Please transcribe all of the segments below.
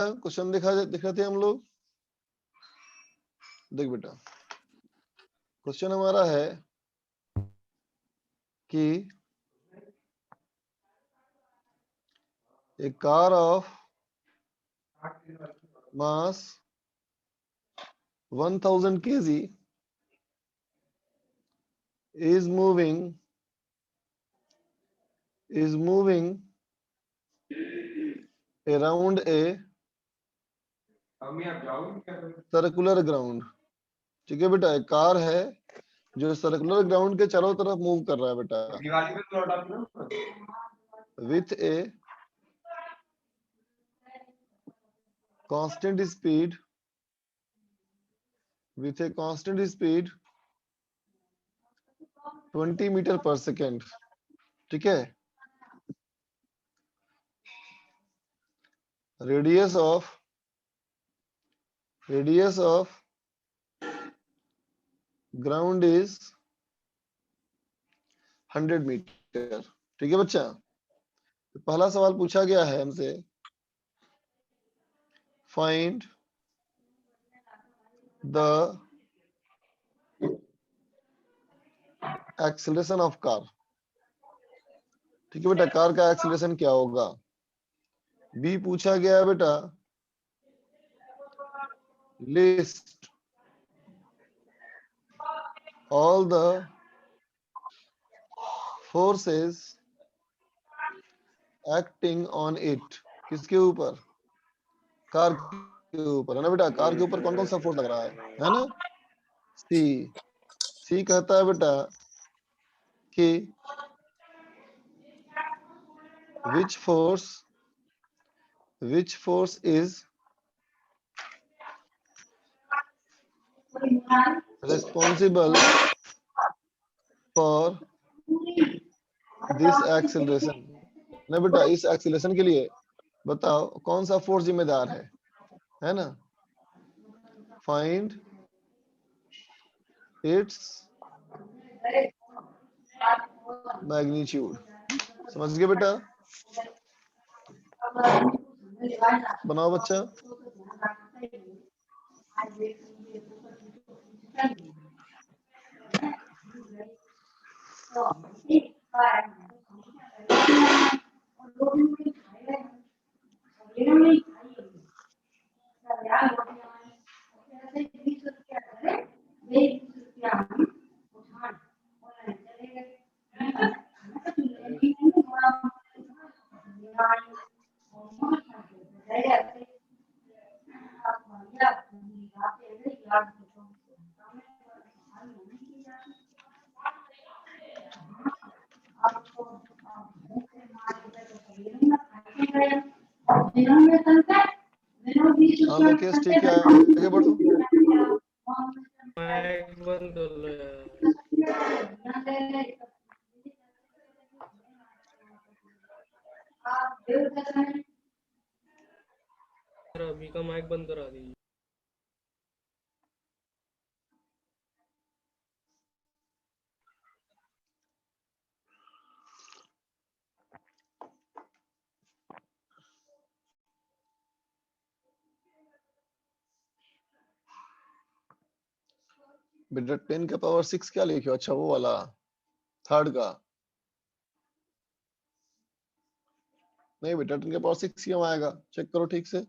Question दिख रहे थे हम लोग। देख बेटा, क्वेश्चन हमारा है कि a car of mass 1000 kg is moving around a circular ground. ठीक है बेटा, एक कार है जो सर्कुलर ग्राउंड के चारों तरफ मूव कर रहा है बेटा, with a constant speed 20 metre per second. ठीक है, radius of ground is 100 metre. ठीक है बच्चा, तो पहला सवाल पूछा गया है हमसे, find the acceleration of car. ठीक है बेटा, कार का एक्सीलरेशन क्या होगा। बी पूछा गया है बेटा, list all the forces acting on it. किसके ऊपर, कार के ऊपर, है ना बेटा। कार के ऊपर कौन कौन सा फोर्स लग रहा है ना। सी कहता है बेटा कि which force is responsible for this acceleration। ना बेटा, इस एक्सीलरेशन के लिए बताओ कौन सा फोर्स जिम्मेदार है ना। Find its magnitude. समझ गए बेटा, बनाओ बच्चा। हाँ लोकेश, ठीक है, आगे बढ़ो। बंद कर लो यार, अभी का माइक बंद करा दीजिए। बेटा 10 का पावर 6 क्या लिखे हो, अच्छा वो वाला थर्ड का। नहीं बेटा, 10 का पावर 6 क्यों आएगा, चेक करो ठीक से।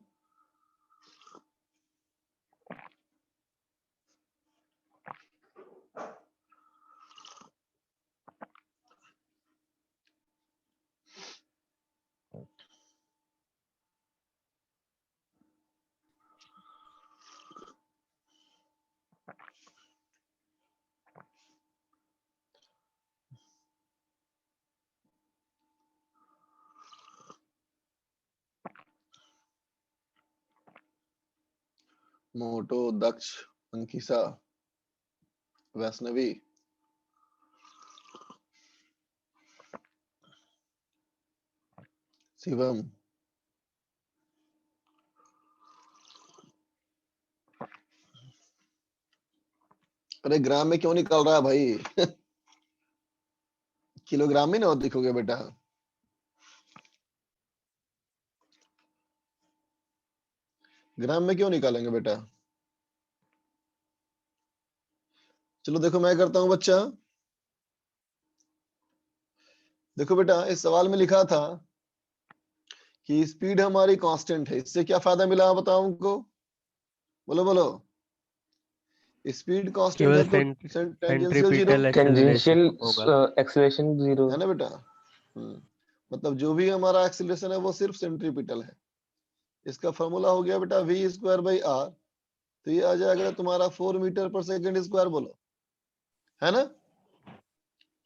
मोटो, दक्ष, अंकिसा, वैष्णवी, शिवम, अरे ग्राम में क्यों निकल रहा है भाई किलोग्राम में ना दिखोगे बेटा। ग्राम में क्यों निकालेंगे बेटा? चलो देखो मैं करता हूं बच्चा। देखो बेटा इस सवाल में लिखा था कि स्पीड हमारी कांस्टेंट है, इससे क्या फायदा मिला बताओ हमको, बोलो बोलो। स्पीड कांस्टेंट है केवल तो टेंजेंशियल जीरो सेंट्रीपिटल टेंजेंशियल होगा। एक्सेलरेशन जीरो है ना बेटा। मतलब जो भी हमारा एक्सीलरेशन है वो सिर्फ सेंट्रीपिटल है। इसका फॉर्मूला हो गया बेटा v स्क्वायर बाई आर, तो ये आ जाएगा तुम्हारा 4 मीटर पर सेकंड स्क्वायर, बोलो है ना।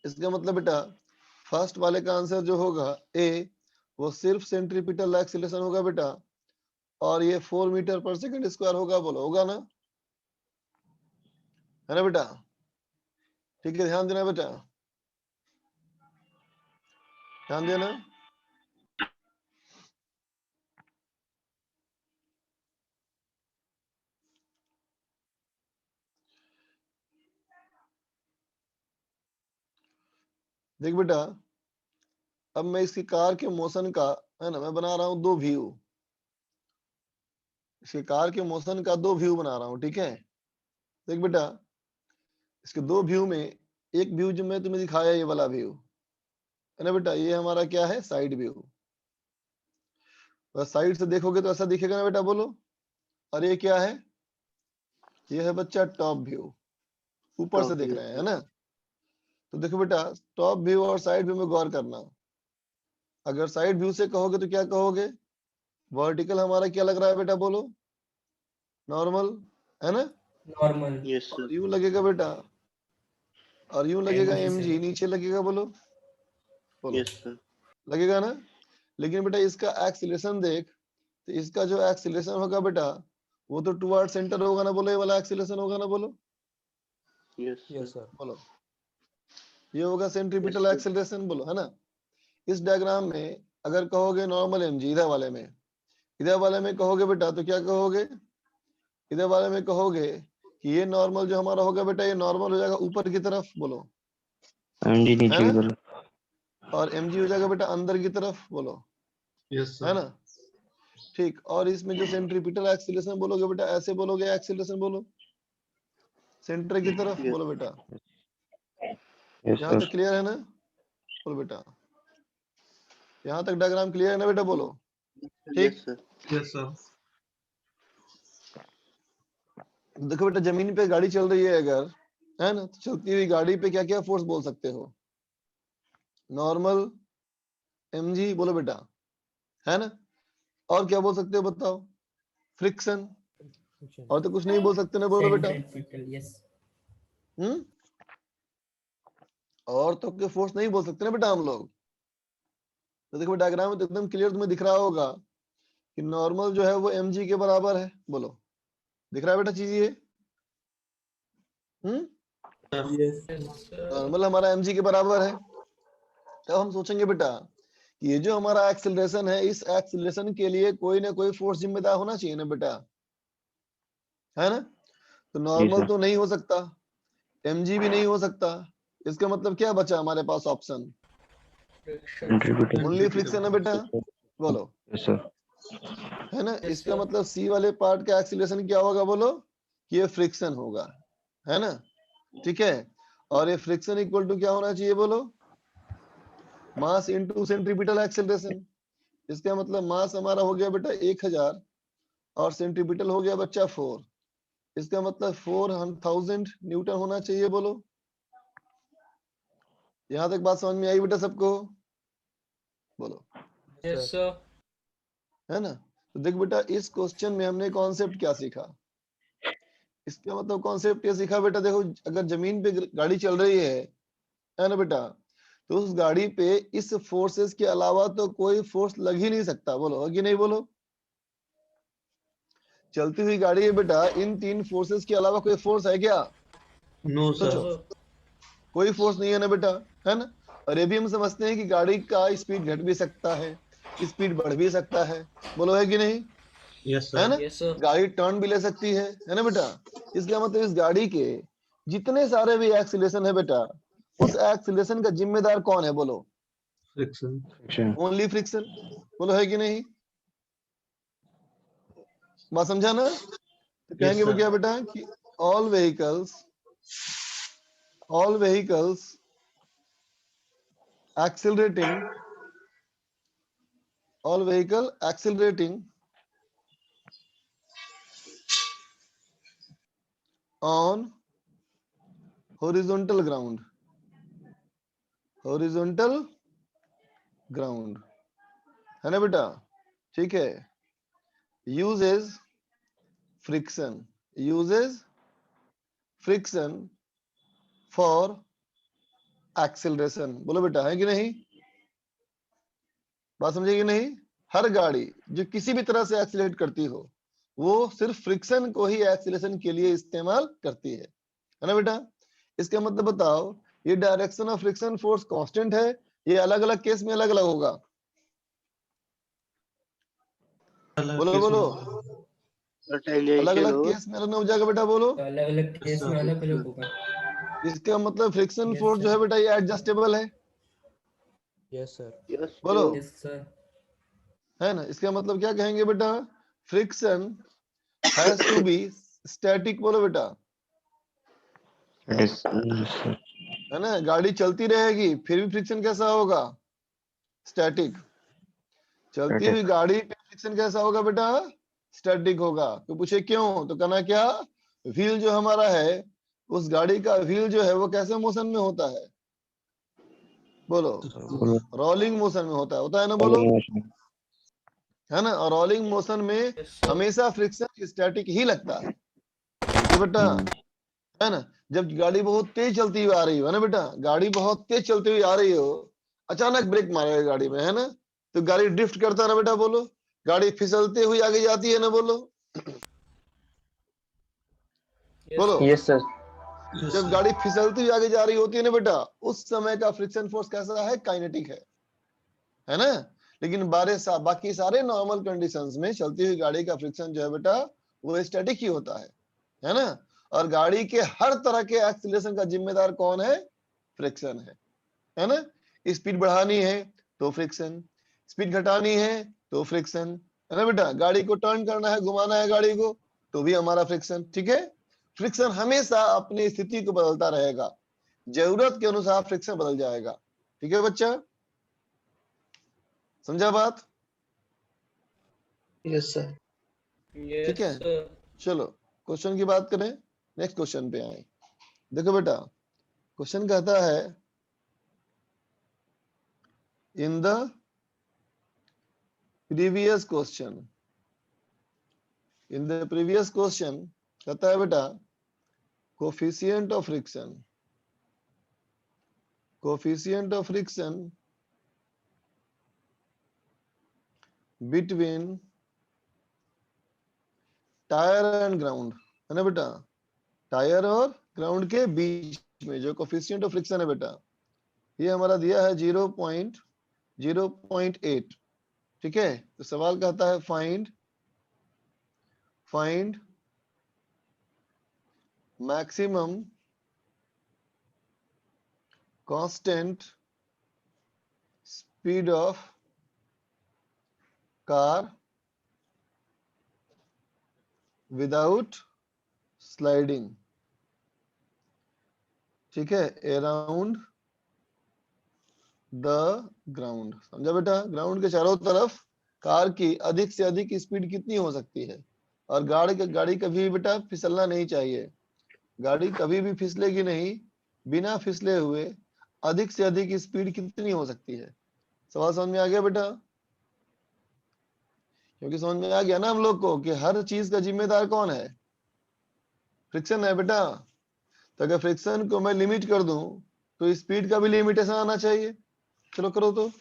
इसका मतलब बेटा फर्स्ट वाले का आंसर जो होगा ए, वो सिर्फ सेंट्रीपिटल एक्सीलरेशन होगा बेटा, और ये 4 मीटर पर सेकंड स्क्वायर होगा, बोलो होगा ना, है ना बेटा। ठीक है, ध्यान देना बेटा, ध्यान देना। देख बेटा अब मैं इसकी कार के मोशन का, है ना, मैं बना रहा हूं दो व्यू, इसके कार के मोशन का दो व्यू बना रहा हूं, ठीक है। देख बेटा इसके दो व्यू में एक व्यू जो मैं तुम्हें दिखाया ये वाला व्यू, है ना बेटा, ये हमारा क्या है, साइड व्यू। बस साइड से देखोगे तो ऐसा दिखेगा ना बेटा, बोलो। और ये क्या है, ये है बच्चा टॉप व्यू, ऊपर से देख रहे हैं, है ना। तो देखो बेटा टॉप व्यू और साइड व्यू में गौर करना। अगर साइड व्यू से कहोगे तो क्या कहोगे, वर्टिकल हमारा क्या लग रहा है बेटा, बोलो नॉर्मल, है ना। नॉर्मल। यस और यूं लगेगा बेटा, और यूं लगेगा MG mg, सर। नीचे लगेगा, बोलो बोलो यस सर लगेगा ना। लेकिन बेटा इसका एक्सीलरेशन देख, तो इसका जो एक्सीलरेशन होगा बेटा वो तो टुवर्ड सेंटर होगा ना, बोलो ये वाला एक्सीलरेशन होगा ना, बोलो यस यस सर। बोलो। ये होगा सेंट्रीपिटल Yes, एक्सीलरेशन, बोलो, है ना। इस डायग्राम में अगर कहोगे नॉर्मल mg, इधर वाले में कहोगे बेटा तो क्या कहोगे, इधर वाले में कहोगे कि ये नॉर्मल जो हमारा होगा बेटा, ये नॉर्मल हो जाएगा ऊपर की तरफ, बोलो एमजी है नीचे की ना। तरफ। और mg हो जाएगा बेटा अंदर की तरफ, बोलो यस है ना। ठीक, और इसमें जो सेंट्रीपिटल एक्सीलरेशन बोलोगे बेटा, ऐसे बोलोगे एक्सीलरेशन, बोलो सेंटर की तरफ, Yes. बोलो बेटा। यस यहाँ सर तक क्लियर है ना, बोलो बेटा। यहाँ तक डायग्राम क्लियर है ना बेटा, बोलो ठीक। यस सर यस सर देखो बेटा जमीन पे गाड़ी चल रही है अगर, है ना, तो चलती हुई गाड़ी पे क्या क्या फोर्स बोल सकते हो, नॉर्मल, mg, बोलो बेटा, है ना। और क्या बोल सकते हो बताओ, फ्रिक्शन, और तो कुछ नहीं बोल सकते ना, बोलो बेटा। Centripetal, yes. हम्म, और तो के फोर्स नहीं बोल सकते ना बेटा हम लोग। तो देखो डायग्राम में तो एकदम क्लियर तुम्हें दिख रहा होगा कि नॉर्मल जो है वो mg के बराबर है, बोलो दिख रहा है बेटा चीज ये। Yes sir. नॉर्मल हमारा mg के बराबर है। तब हम सोचेंगे बेटा कि ये जो हमारा एक्सीलरेशन है, इस एक्सीलरेशन के लिए कोई ना कोई फोर्स जिम्मेदार होना चाहिए ना बेटा, है ना। तो नॉर्मल सर। तो नहीं हो सकता, mg भी नहीं हो सकता, इसका मतलब क्या बचा हमारे पास ऑप्शन, सेंट्रीपिटल। ओनली फ्रिक्शन है बेटा, बोलो यस सर है ना। Yes, इसका sir. मतलब सी वाले पार्ट का एक्सीलरेशन क्या होगा, बोलो कि ये फ्रिक्शन होगा, है ना। ठीक है, और ये फ्रिक्शन इक्वल टू क्या होना चाहिए, बोलो मास इनटू सेंट्रीपिटल एक्सीलरेशन। इसका मतलब मास हमारा हो गया बेटा 1000 और सेंट्रीपिटल हो गया बच्चा 4, इसका मतलब 4000 न्यूटन होना चाहिए, बोलो। यहां तक बात समझ में आई बेटा सबको, बोलो यस सर। है ना। तो देख बेटा इस क्वेश्चन में हमने कॉन्सेप्ट क्या सीखा, इसका मतलब कॉन्सेप्ट ये सीखा बेटा, देखो अगर जमीन पे गाड़ी चल रही है ना बेटा, तो उस गाड़ी पे इस फोर्सेस के अलावा तो कोई फोर्स लग ही नहीं सकता, बोलो है कि नहीं, बोलो। चलती हुई गाड़ी है बेटा, इन तीन फोर्सेस के अलावा कोई फोर्स है क्या, नो सोचो कोई फोर्स नहीं है ना बेटा, है ना। और ये भी हम समझते हैं कि गाड़ी का स्पीड घट भी सकता है, स्पीड बढ़ भी सकता है, बोलो है कि नहीं, यस है सर ना। Yes sir. गाड़ी टर्न भी ले सकती है ना बेटा। इसका मतलब इस गाड़ी के जितने सारे भी एक्सीलरेशन है बेटा, उस एक्सीलरेशन का जिम्मेदार कौन है, बोलो फ्रिक्शन फ्रिक्शन। ओनली फ्रिक्शन, बोलो है कि नहीं। बात समझा ना? तो कहेंगे वो sir. क्या बेटा कि all vehicles accelerating on horizontal ground है ना बेटा? ठीक है। uses friction for acceleration। बोलो बेटा, है कि नहीं? बात समझे कि नहीं? हर गाड़ी जो किसी भी तरह से एक्सीलरेट करती हो वो सिर्फ फ्रिक्शन को ही एक्सीलरेशन के लिए इस्तेमाल करती है ना बेटा? इसका मतलब बताओ, ये direction of friction force constant है, ये अलग अलग केस में अलग अलग होगा? बोलो बोलो, अलग अलग केस में अलग हो जाएगा बेटा, बोलो। अलग अलग केस में अलग अलग होगा। इसका मतलब फ्रिक्शन Yes, फोर्स जो है sir. बेटा ये एडजस्टेबल है, यस सर। बोलो, Yes, sir. है ना? इसका मतलब क्या कहेंगे बेटा? Friction has to be static. बोलो बेटा, It is yes, sir. है ना? गाड़ी चलती रहेगी फिर भी फ्रिक्शन कैसा होगा? स्टैटिक। चलती हुई Static. गाड़ी पे फ्रिक्शन कैसा होगा बेटा? स्टैटिक होगा। तो पूछे क्यों, तो कहना क्या, व्हील जो हमारा है, उस गाड़ी का व्हील जो है वो कैसे मोशन में होता है? बोलो, बोलो रोलिंग मोशन में होता है ना? बोलो, rolling motion. है ना? और रोलिंग मोशन में Yes, sir. हमेशा फ्रिक्शन स्टैटिक ही लगता है, ठीक है बेटा? है ना? जब गाड़ी बहुत तेज चलती हुई आ रही हो, है ना बेटा, गाड़ी बहुत तेज चलती हुई आ रही हो, अचानक ब्रेक मारेगा गाड़ी में, है ना, तो गाड़ी ड्रिफ्ट करता है ना बेटा? बोलो, गाड़ी फिसलते हुई आगे जाती है ना? बोलो Yes, बोलो, sir. Yes, sir. जब गाड़ी फिसलती हुई आगे जा रही होती है ना बेटा, उस समय का फ्रिक्शन फोर्स कैसा है? काइनेटिक है ना? लेकिन बाकी सारे नॉर्मल कंडीशंस में चलती हुई गाड़ी का फ्रिक्शन जो है बेटा वो स्टैटिक ही होता है ना? और गाड़ी के हर तरह के एक्सीलरेशन का जिम्मेदार कौन है? फ्रिक्शन है ना? स्पीड बढ़ानी है तो फ्रिक्शन, स्पीड घटानी है तो फ्रिक्शन, है ना बेटा? गाड़ी को टर्न करना है, घुमाना है गाड़ी को, तो भी हमारा फ्रिक्शन, ठीक है? फ्रिक्शन हमेशा अपनी स्थिति को बदलता रहेगा, जरूरत के अनुसार फ्रिक्शन बदल जाएगा, ठीक है बच्चा? समझा बात? Yes, sir. ठीक है, Yes, sir. चलो क्वेश्चन की बात करें, नेक्स्ट क्वेश्चन पे आए। देखो बेटा, क्वेश्चन कहता है इन द प्रीवियस क्वेश्चन, कहता है बेटा coefficient of friction between tyre and ground, है ना बेटा? टायर और ग्राउंड के बीच में जो कोफिशिएंट ऑफ फ्रिक्शन है बेटा, ये हमारा दिया है 0.8, ठीक है? तो सवाल कहता है find maximum constant speed of car without sliding, ठीक है, अराउंड द ग्राउंड। समझा बेटा? ग्राउंड के चारों तरफ कार की अधिक से अधिक स्पीड कितनी हो सकती है? और गाड़ी कभी बेटा फिसलना नहीं चाहिए, गाड़ी कभी भी फिसलेगी नहीं, बिना फिसले हुए अधिक से अधिक स्पीड कितनी हो सकती है? सवाल समझ में आ गया बेटा? क्योंकि समझ में आ गया ना हम लोग को कि हर चीज का जिम्मेदार कौन है? फ्रिक्शन है बेटा। तो अगर फ्रिक्शन को मैं लिमिट कर दूं तो स्पीड का भी लिमिटेशन आना चाहिए। चलो करो तो।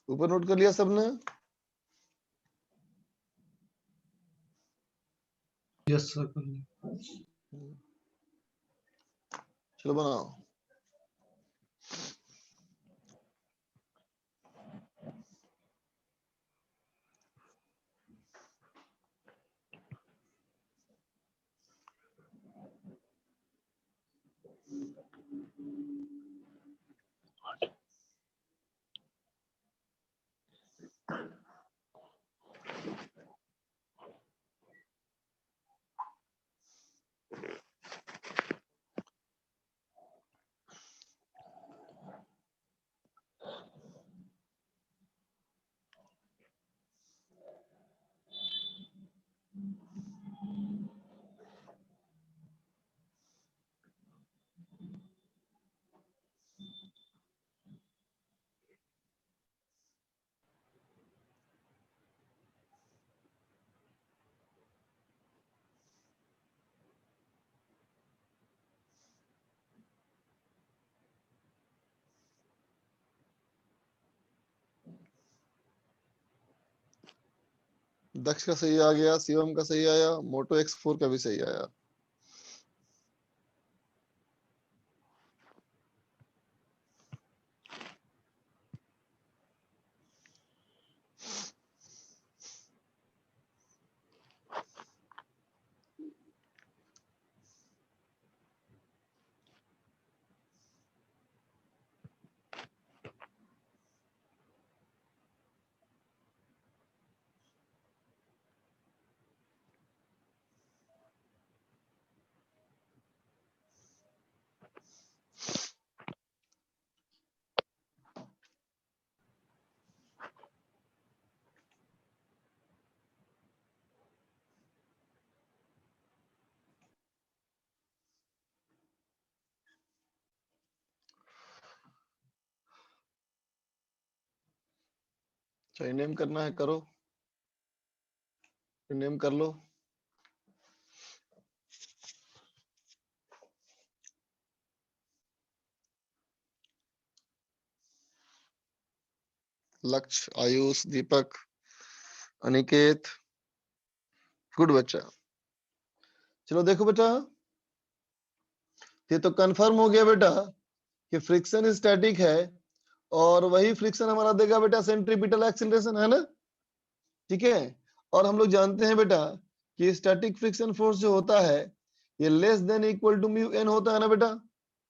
ऊपर नोट कर लिया सबने? Yes, sir. चलो बनाओ। दक्ष का सही आ गया, शिवम का सही आया, मोटो X4 का भी सही आया। चाहिए नेम करना है करो, नेम कर लो। लक्ष्य, आयुष, दीपक, अनिकेत, गुड बच्चा। चलो देखो बेटा, ये तो कंफर्म हो गया बेटा कि फ्रिक्शन स्टैटिक है, और वही फ्रिक्शन हमारा देगा बेटा सेंट्रीपिटल एक्सीलरेशन, है ना? ठीक है। और हम लोग जानते हैं बेटा कि स्टैटिक फ्रिक्शन फोर्स जो होता है ये less than equal to mu N होता है ना बेटा,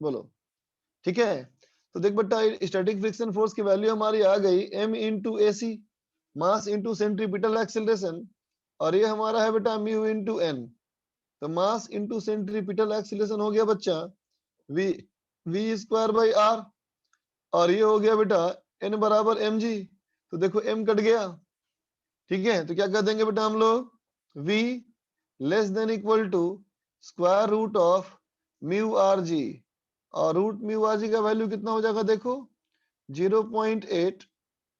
बोलो। ठीक है, तो देख बेटा स्टैटिक फ्रिक्शन फोर्स की वैल्यू हमारी आ गई m इंटू ए सी, मास इंटू सेंट्रीपिटल एक्सीलरेशन, और ये हमारा है बेटा म्यू इंटू एन। तो मास इंटू सेंट्रीपिटल एक्सीलरेशन हो गया बच्चा v v square by R, और ये हो गया बेटा n बराबर mg। तो देखो m कट गया, ठीक है, तो क्या कर देंगे बेटा हम लोग v less than equal to square root of mu R G, और रूट म्यू आर जी का वैल्यू कितना हो जाएगा देखो 0.8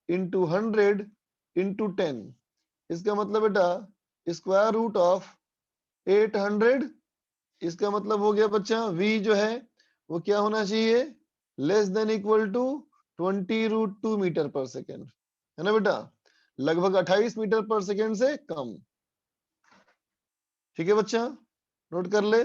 इंटू 100 इंटू 10, इसका मतलब बेटा स्क्वायर रूट ऑफ 800, इसका मतलब हो गया बच्चा v जो है वो क्या होना चाहिए less than equal to 20√2 metre per second, है ना बेटा, लगभग 28 मीटर पर सेकेंड से कम। ठीक है बच्चा, नोट कर ले।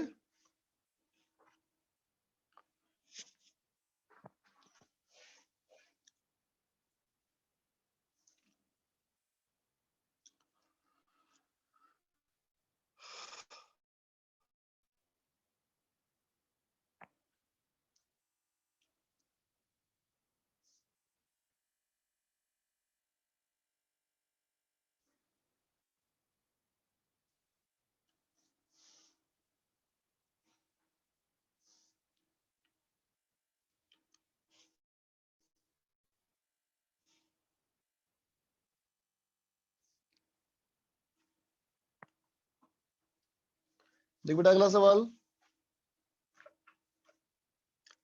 देख बेटा अगला सवाल।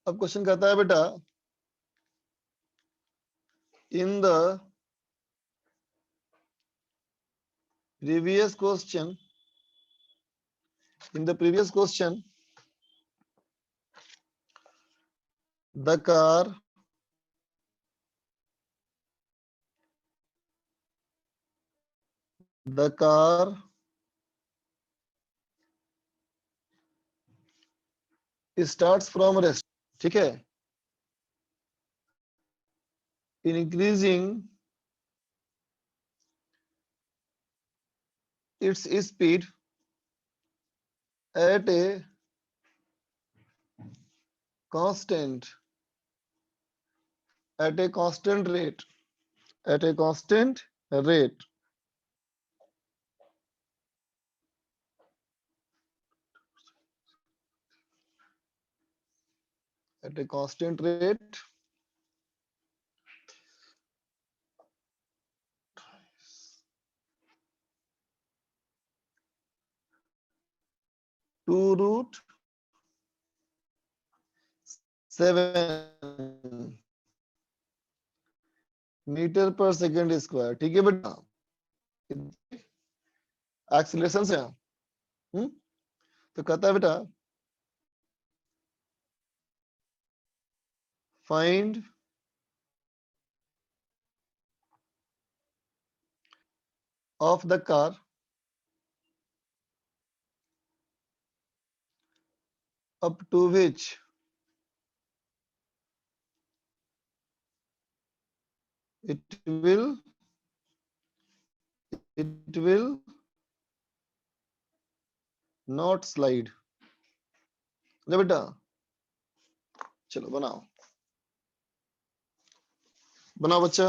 अब क्वेश्चन कहता है बेटा in the previous question, in the previous question the car starts from rest, ठीक है, increasing its speed at a constant rate, at a constant rate, at a constant rate to root 7 metre per second square. ठीक है बेटा, acceleration से तो कहता है बेटा find of the car up to which it will not slide. ले बेटा, चलो बनाओ बनाओ बच्चा।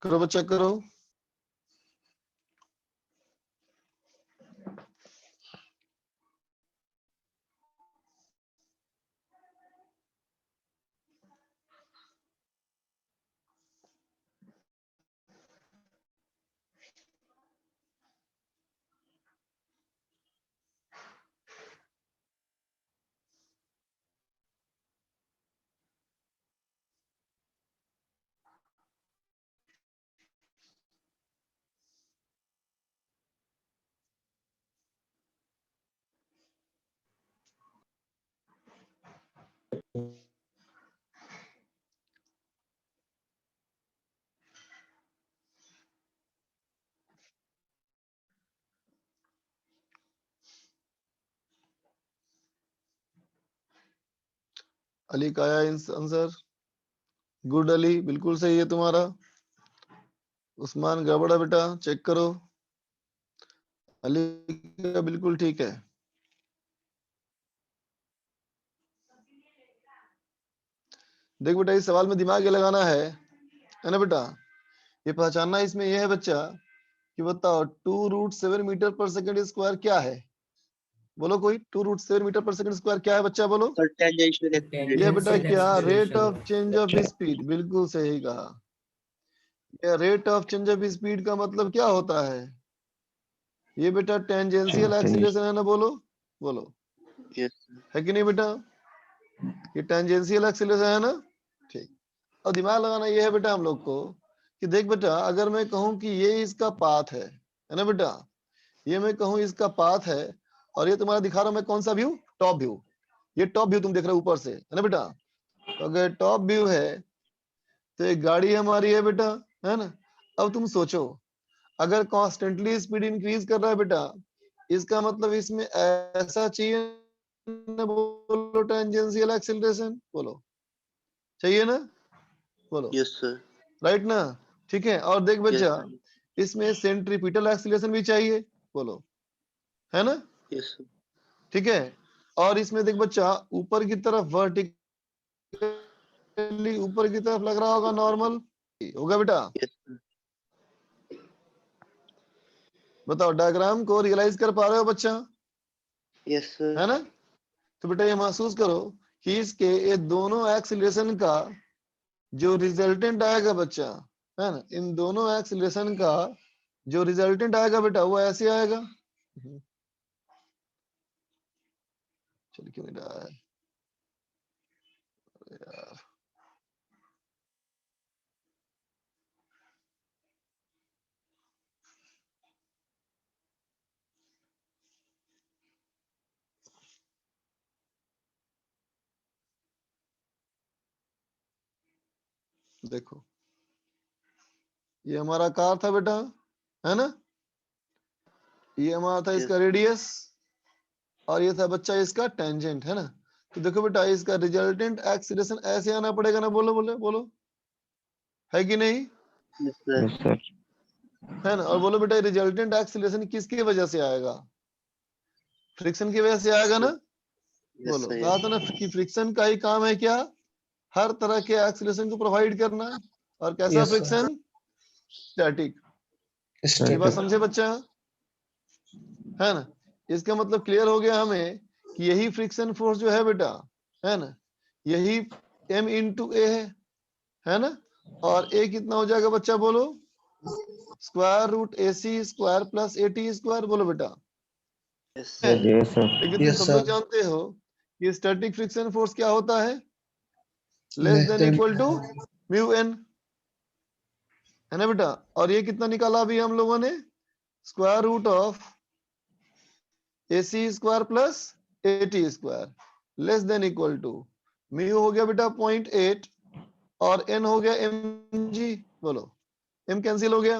करो बच्चा करो। अली का आया आंसर। गुड अली, बिल्कुल सही है तुम्हारा। उस्मान गड़बड़ है बेटा, चेक करो। अली का बिल्कुल ठीक है। देख बेटा, इस सवाल में दिमाग ये लगाना है ना बेटा। ये पहचानना इसमें यह है बच्चा कि बताओ 2√7 मीटर पर सेकंड स्क्वायर क्या है। बोलो कोई, 2√7 मीटर पर सेकंड स्क्वायर क्या है बच्चा, बोलो। सर टेंजेंशियल ये एक्सीलरेशन बेटा टेंजेंशियल क्या, rate acceleration. Of change of speed, बिल्कुल सही कहा। ये rate of change of speed का मतलब क्या होता है? ये बेटा टेंजेंशियल एक्सीलरेशन है ना, बोलो बोलो, यस है कि नहीं बेटा? ये टेंजेंशियल एक्सीलरेशन है ना। ठीक। और दिमाग लगाना ये है बेटा हम लोग को कि देख बेटा, अगर मैं कहूं कि ये इसका पाथ है ना बेटा, ये मैं कहूं इसका पाथ है, और ये तुम्हारा दिखा रहा हूं मैं कौन सा व्यू, टॉप व्यू। ये टॉप व्यू तुम देख रहे हो ऊपर से, है ना बेटा। तो अगर टॉप व्यू है तो एक गाड़ी हमारी है बेटा, है ना। अब तुम सोचो, अगर कॉन्स्टेंटली स्पीड इंक्रीज कर रहा है बेटा, इसका मतलब इसमें ऐसा चाहिए ना, बोलो टेंजेंशियल एक्सीलरेशन, बोलो चाहिए ना, बोलो यस सर राइट ना। ठीक है, और देख यस बच्चा, सर इसमें सेंट्रीपिटल एक्सीलरेशन भी चाहिए, बोलो, है ना। यस सर ठीक है, और इसमें देख बच्चा, ऊपर की तरफ वर्टिकली ऊपर की तरफ लग रहा होगा नॉर्मल, होगा बेटा। यस सर बताओ, डायग्राम को रियलाइज कर पा रहे हो बच्चा, यस सर है ना। तो बेटा ये महसूस करो कि इसके ये दोनों एक्सीलरेशन का जो रिजल्टेंट आएगा बच्चा, है ना, इन दोनों एक्सीलरेशन का जो रिजल्टेंट आएगा बेटा, वो ऐसे आएगा। चल क्यों नहीं रहा है यार। देखो ये हमारा कार था बेटा, है ना, ये हमारा था इसका रेडियस, और ये था बच्चा इसका टेंजेंट, है ना। तो देखो बेटा इसका रिजल्टेंट एक्सीलरेशन ऐसे आना पड़ेगा ना, बोलो बोलो बोलो, है कि नहीं, Yes, sir. Yes, sir. है ना। और बोलो बेटा रिजल्टेंट एक्सीलरेशन किसकी वजह से आएगा, फ्रिक्शन की वजह से आएगा ना। Yes, बोलो, sir. कहा था ना कि फ्रिक्शन का ही काम है क्या, हर तरह के एक्सीलरेशन को प्रोवाइड करना, और कैसा Yes, sir. Friction, static. ये Static. बात समझे बच्चा, है ना। इसका मतलब क्लियर हो गया हमें कि यही फ्रिक्शन फोर्स जो है बेटा, है ना, यही m इंटू ए है ना। और ए कितना हो जाएगा बच्चा, बोलो, square root A C square plus A T square, बोलो बेटा। Yes, sir. Yes, sir. लेकिन तुम Yes, सब लोग sir. जानते हो कि स्टैटिक फ्रिक्शन फोर्स क्या होता है, less than equal to mu N, है ना बेटा। और ये कितना निकाला अभी हम लोगों ने, square root of A C square plus A T square, less than equal to mu हो गया बेटा 0.8 और एन हो गया एम जी, बोलो एम कैंसिल हो गया,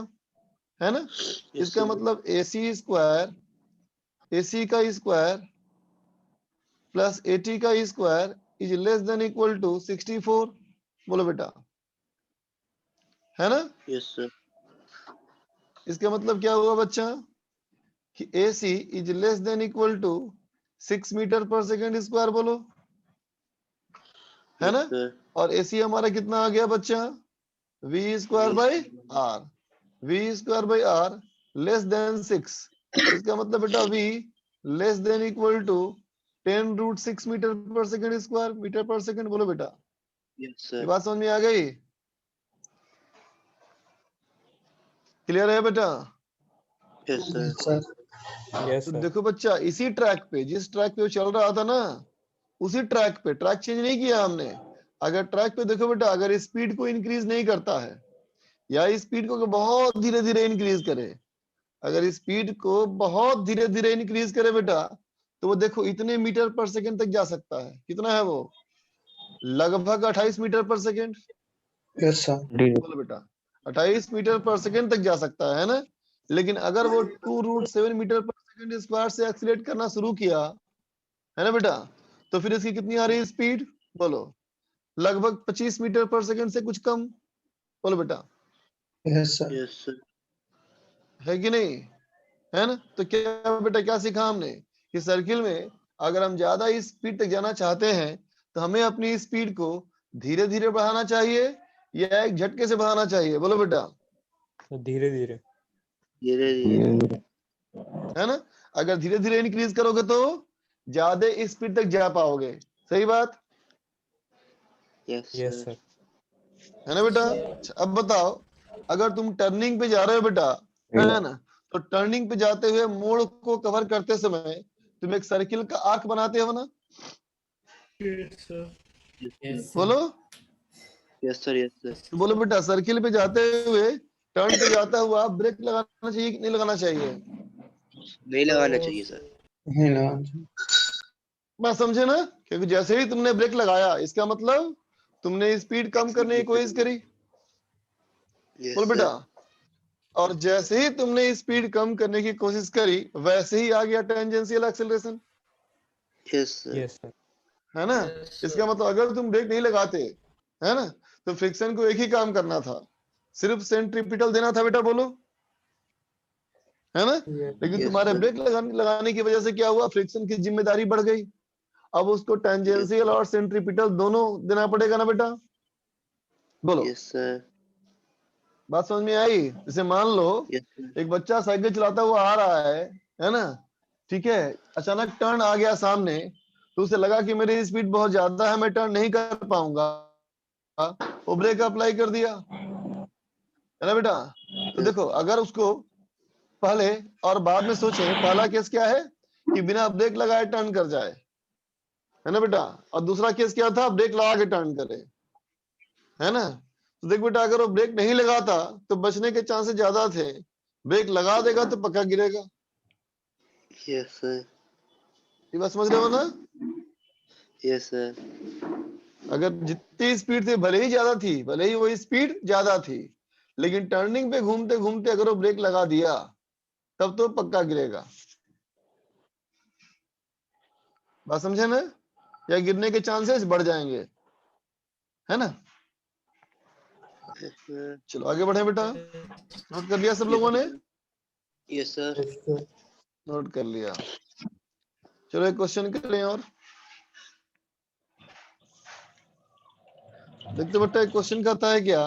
है ना। Yes, इसका sir. मतलब ए सी स्क्वायर, ए सी का स्क्वायर प्लस ए टी का square is less than equal to 64, बोलो बेटा, है ना। Yes, sir. इसका मतलब क्या हुआ बच्चा कि A C is less than equal to 6 metre per second square, बोलो, है ना। Yes, sir. और ए सी हमारा कितना आ गया बच्चा, V square by R, V square by R less than 6। इसका मतलब बेटा V less than equal to 10 root 6 metre per second square, metre per second, बोलो बेटा। Yes, ये sir. बात समझ में आ गई, क्लियर है बेटा। Yes, sir. Yes, sir. Yes, तो sir. देखो बच्चा इसी ट्रैक पे, जिस ट्रैक पे वो चल रहा था ना, उसी ट्रैक पे, ट्रैक चेंज नहीं किया हमने। अगर ट्रैक पे देखो बेटा, अगर स्पीड को इंक्रीज नहीं करता है या स्पीड को बहुत धीरे धीरे इंक्रीज करे, अगर स्पीड को बहुत धीरे धीरे इंक्रीज करे बेटा, तो वो देखो इतने मीटर पर सेकंड तक जा सकता है। कितना है वो, लगभग 28 मीटर पर सेकंड, Yes, sir. बोलो बेटा, 28 मीटर पर सेकंड तक जा सकता है ना। लेकिन अगर वो 2 रूट 7 मीटर पर सेकंड स्क्वायर से एक्सीलरेट करना शुरू किया, है ना बेटा, तो फिर इसकी कितनी आ रही है स्पीड, बोलो, लगभग 25 मीटर पर सेकंड से कुछ कम, बोलो बेटा, Yes, sir. Yes, sir. है कि नहीं, है ना। तो क्या बेटा क्या सीखा हमने कि सर्किल में अगर हम ज्यादा स्पीड तक जाना चाहते हैं तो हमें अपनी स्पीड को धीरे धीरे बढ़ाना चाहिए या एक झटके से बढ़ाना चाहिए, बोलो बेटा, धीरे धीरे। धीरे धीरे। है ना। अगर धीरे धीरे इंक्रीज करोगे तो ज्यादा स्पीड तक जा पाओगे, सही बात, Yes, Yes, sir. sir. है ना बेटा। अच्छा, अब बताओ, अगर तुम टर्निंग पे जा रहे हो बेटा, है ना, तो टर्निंग पे जाते हुए मोड़ को कवर करते समय तुम एक सर्किल का आर्क बनाते हो ना, Yes, Yes, sir. बोलो। Yes, sir. Yes, sir. तो बोलो बेटा सर्किल पे जाते हुए, टर्न पे जाता हुआ ब्रेक लगाना चाहिए कि नहीं लगाना चाहिए, नहीं लगाना चाहिए सर। बात समझे ना। क्योंकि जैसे ही तुमने ब्रेक लगाया इसका मतलब तुमने स्पीड कम करने की कोशिश करी, Yes, बोल बेटा। sir. और जैसे ही तुमने स्पीड कम करने की कोशिश करी वैसे ही आ गया tangential acceleration, Yes, sir. Yes, sir. है ना। इसका मतलब अगर तुम ब्रेक नहीं लगाते, है ना, तो फ्रिक्शन को एक ही काम करना था, सिर्फ सेंट्रीपिटल देना था बेटा, बोलो, है ना। लेकिन Yes, तुम्हारे sir. ब्रेक लगाने की वजह से क्या हुआ, फ्रिक्शन की जिम्मेदारी बढ़ गई। अब उसको टेंजेंशियल और सेंट्रीपिटल दोनों देना पड़ेगा ना बेटा, बोलो। Yes, sir. बात समझ में आई। जैसे मान लो Yes, sir. एक बच्चा साइकिल चलाता हुआ आ रहा है ना, ठीक है, अचानक टर्न आ गया सामने, तो उसे लगा कि मेरी स्पीड बहुत ज्यादा है, मैं टर्न नहीं कर पाऊंगा, वो ब्रेक अप्लाई कर दिया, है ना बेटा। तो देखो अगर उसको पहले और बाद में सोचे, पहला केस क्या है कि बिना ब्रेक लगाए टर्न कर जाए, है ना बेटा, और दूसरा केस क्या था, ब्रेक लगा के टर्न करे, है ना। तो देख बेटा अगर वो ब्रेक नहीं लगाता तो बचने के चांसेस ज्यादा थे, ब्रेक लगा देगा तो पक्का गिरेगा। Yes, sir. ये बात समझ रहे हो ना। Yes, sir. अगर जितनी स्पीड थी भले ही ज्यादा थी, भले ही वही स्पीड ज्यादा थी, लेकिन टर्निंग पे घूमते घूमते अगर वो ब्रेक लगा दिया तब तो पक्का गिरेगा। बात समझे ना? या गिरने के चांसेस बढ़ जाएंगे, है ना? Yes, sir. चलो आगे बढ़े बेटा। नोट कर लिया सब लोगों ने? Yes, sir. Yes, sir. Note कर लिया। चलो एक क्वेश्चन करें और देखते बेटा। एक क्वेश्चन कहता है क्या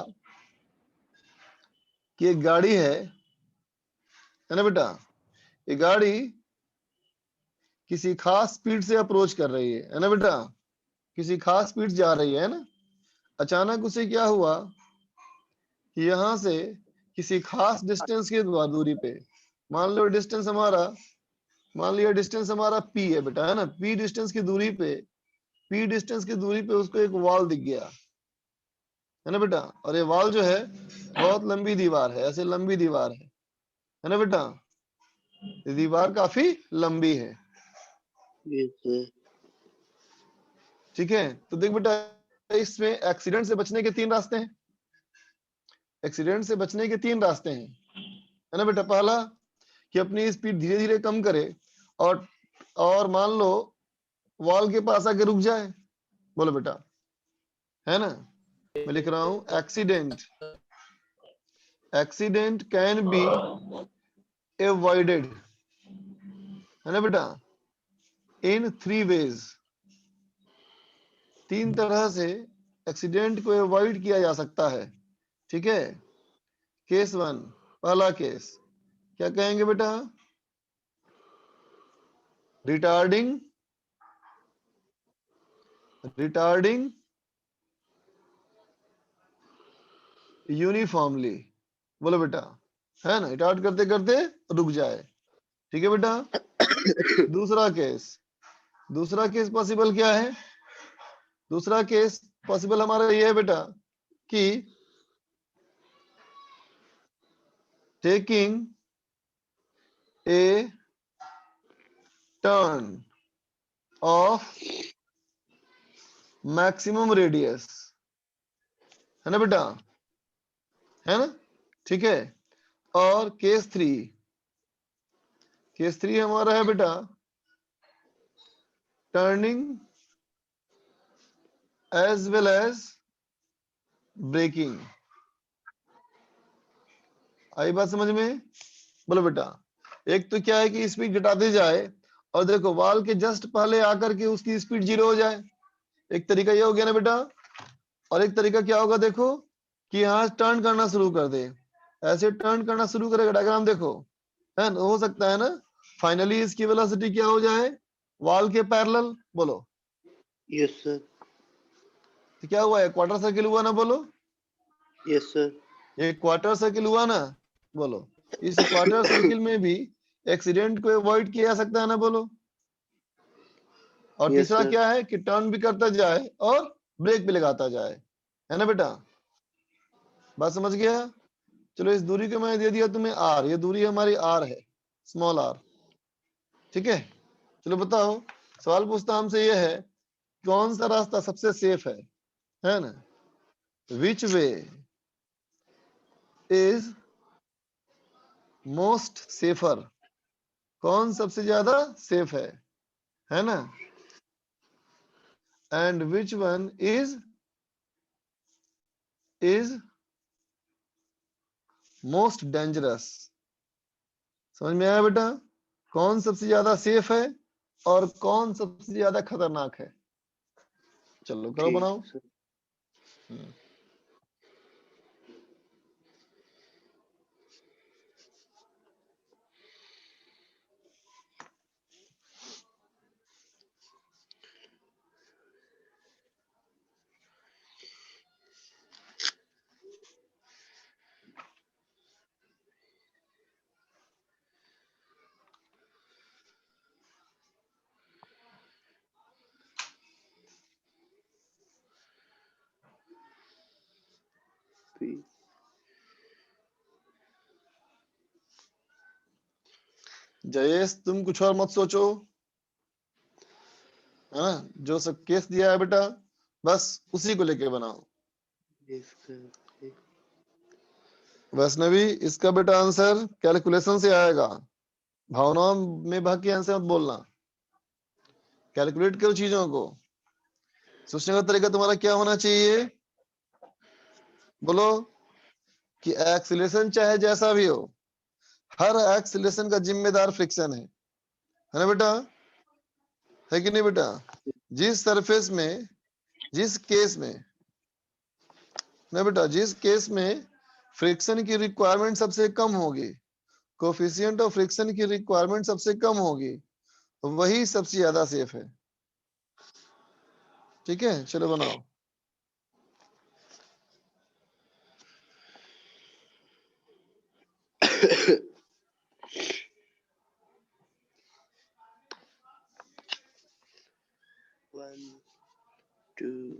कि एक गाड़ी है ना बेटा? ये गाड़ी किसी खास स्पीड से अप्रोच कर रही है ना बेटा? किसी खास स्पीड जा रही है ना? अचानक उसे क्या हुआ कि यहाँ से किसी खास डिस्टेंस की दूरी पे, मान लो डिस्टेंस हमारा, मान लिया डिस्टेंस हमारा p है बेटा, है ना? p डिस्टेंस की दूरी पे, p डिस्टेंस की दूरी पे उसको एक वॉल दिख गया, है ना बेटा? और ये वॉल जो है बहुत लंबी दीवार है, ऐसे लंबी दीवार है ना बेटा? ये दीवार काफी लंबी है, Yes, sir. ठीक है? तो देख बेटा, इसमें एक्सीडेंट से बचने के 3 रास्ते हैं। एक्सीडेंट से बचने के 3 रास्ते हैं, है ना बेटा? पहला कि अपनी स्पीड धीरे धीरे कम करे और मान लो वॉल के पास आके रुक जाए। बोलो बेटा, है ना? मैं लिख रहा हूं एक्सीडेंट कैन बी अवॉइडेड, है ना बेटा, इन 3 वेज। 3 तरह से एक्सीडेंट को अवॉइड किया जा सकता है, ठीक है? केस 1, पहला केस क्या कहेंगे बेटा? Retarding uniformly. बोलो बेटा, है ना? रिटार्ड करते करते रुक जाए, ठीक है बेटा? दूसरा केस पॉसिबल क्या है? दूसरा केस पॉसिबल हमारा ये है बेटा कि taking a turn off maximum radius, है ना बेटा? है ना? ठीक है। और केस 3 हमारा है बेटा turning as well as braking. आई बात समझ में? बोलो बेटा, एक तो क्या है कि स्पीड घटाते जाए और देखो वॉल के जस्ट पहले आकर के उसकी स्पीड 0 हो जाए, एक तरीका ये हो गया ना बेटा। और एक तरीका क्या होगा देखो कि यहाँ टर्न करना शुरू कर दे, ऐसे टर्न करना शुरू करेगा, डायग्राम देखो, है ना? हो सकता है ना फाइनली इसकी वेलोसिटी क्या हो जाए वॉल के पैरेलल। बोलो Yes, sir. तो क्या हुआ है? क्वार्टर सर्किल हुआ ना? बोलो Yes, sir. ये क्वार्टर सर्किल हुआ ना? बोलो इस क्वार्टर सर्किल में भी एक्सीडेंट को अवॉइड किया जा सकता है ना? बोलो। और Yes, तीसरा sir. क्या है कि टर्न भी करता जाए और ब्रेक भी लगाता जाए, है ना बेटा? बात समझ गया? चलो इस दूरी को मैं दे दिया तुम्हें r, ये दूरी हमारी r है, स्मॉल r, ठीक है? चलो बताओ, सवाल पूछता हमसे ये है कौन सा रास्ता सबसे सेफ है ना? विच वे इज मोस्ट सेफर, कौन सबसे ज्यादा सेफ है ना? And which one is most dangerous. समझ में आया बेटा? कौन सबसे ज्यादा सेफ है और कौन सबसे ज्यादा खतरनाक है? चलो करो ठीक बनाओ। sir. P. जयेश तुम कुछ और मत सोचो, है ना? जो सब केस दिया है बेटा बस उसी को लेके बनाओ। yes sir, okay, वैष्णवी, इसका बेटा आंसर कैलकुलेशन से आएगा, भावनाओं में बह के आंसर मत बोलना, कैलकुलेट करो चीजों को। सोचने का तरीका तुम्हारा क्या होना चाहिए, बोलो, कि एक्सीलरेशन चाहे जैसा भी हो, हर एक्सीलरेशन का जिम्मेदार फ्रिक्शन है ना बेटा, है कि नहीं बेटा? जिस सरफेस में, जिस केस में ना बेटा, जिस केस में फ्रिक्शन की रिक्वायरमेंट सबसे कम होगी, कोफिशिएंट ऑफ फ्रिक्शन की रिक्वायरमेंट सबसे कम होगी, वही सबसे ज्यादा सेफ है। ठीक है, चलो बनाओ। one, two,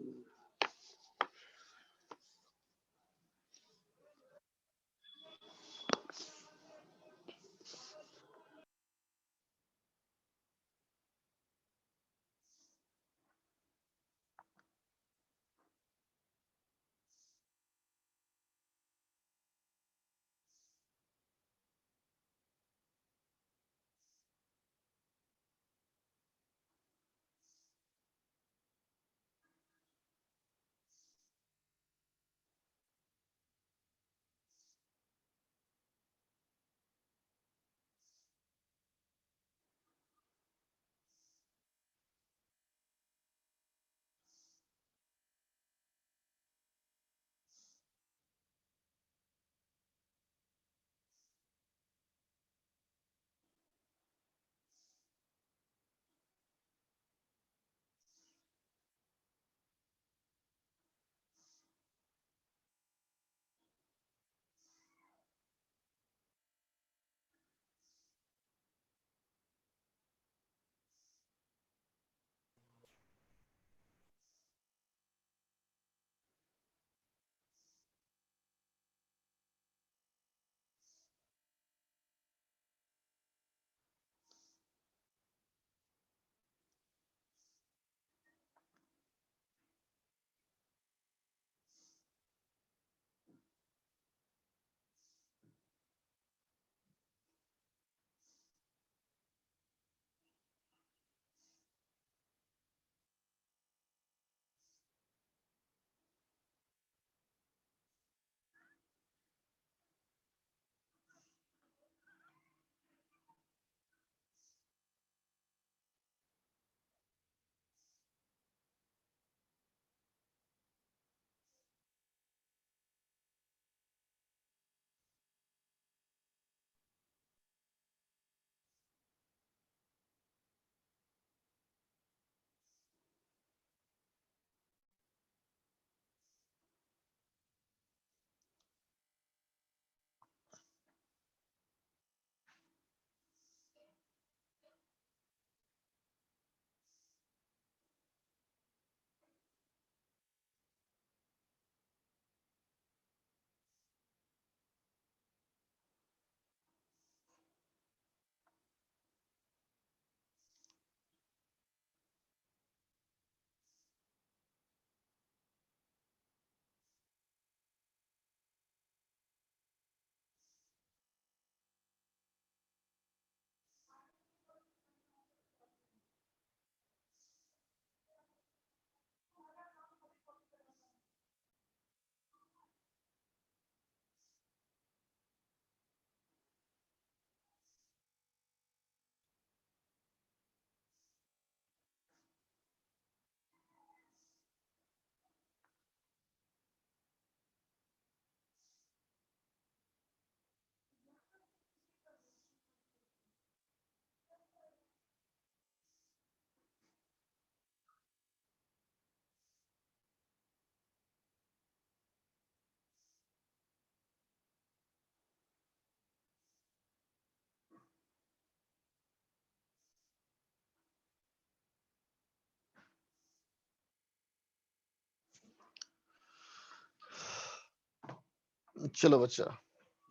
चलो बच्चा,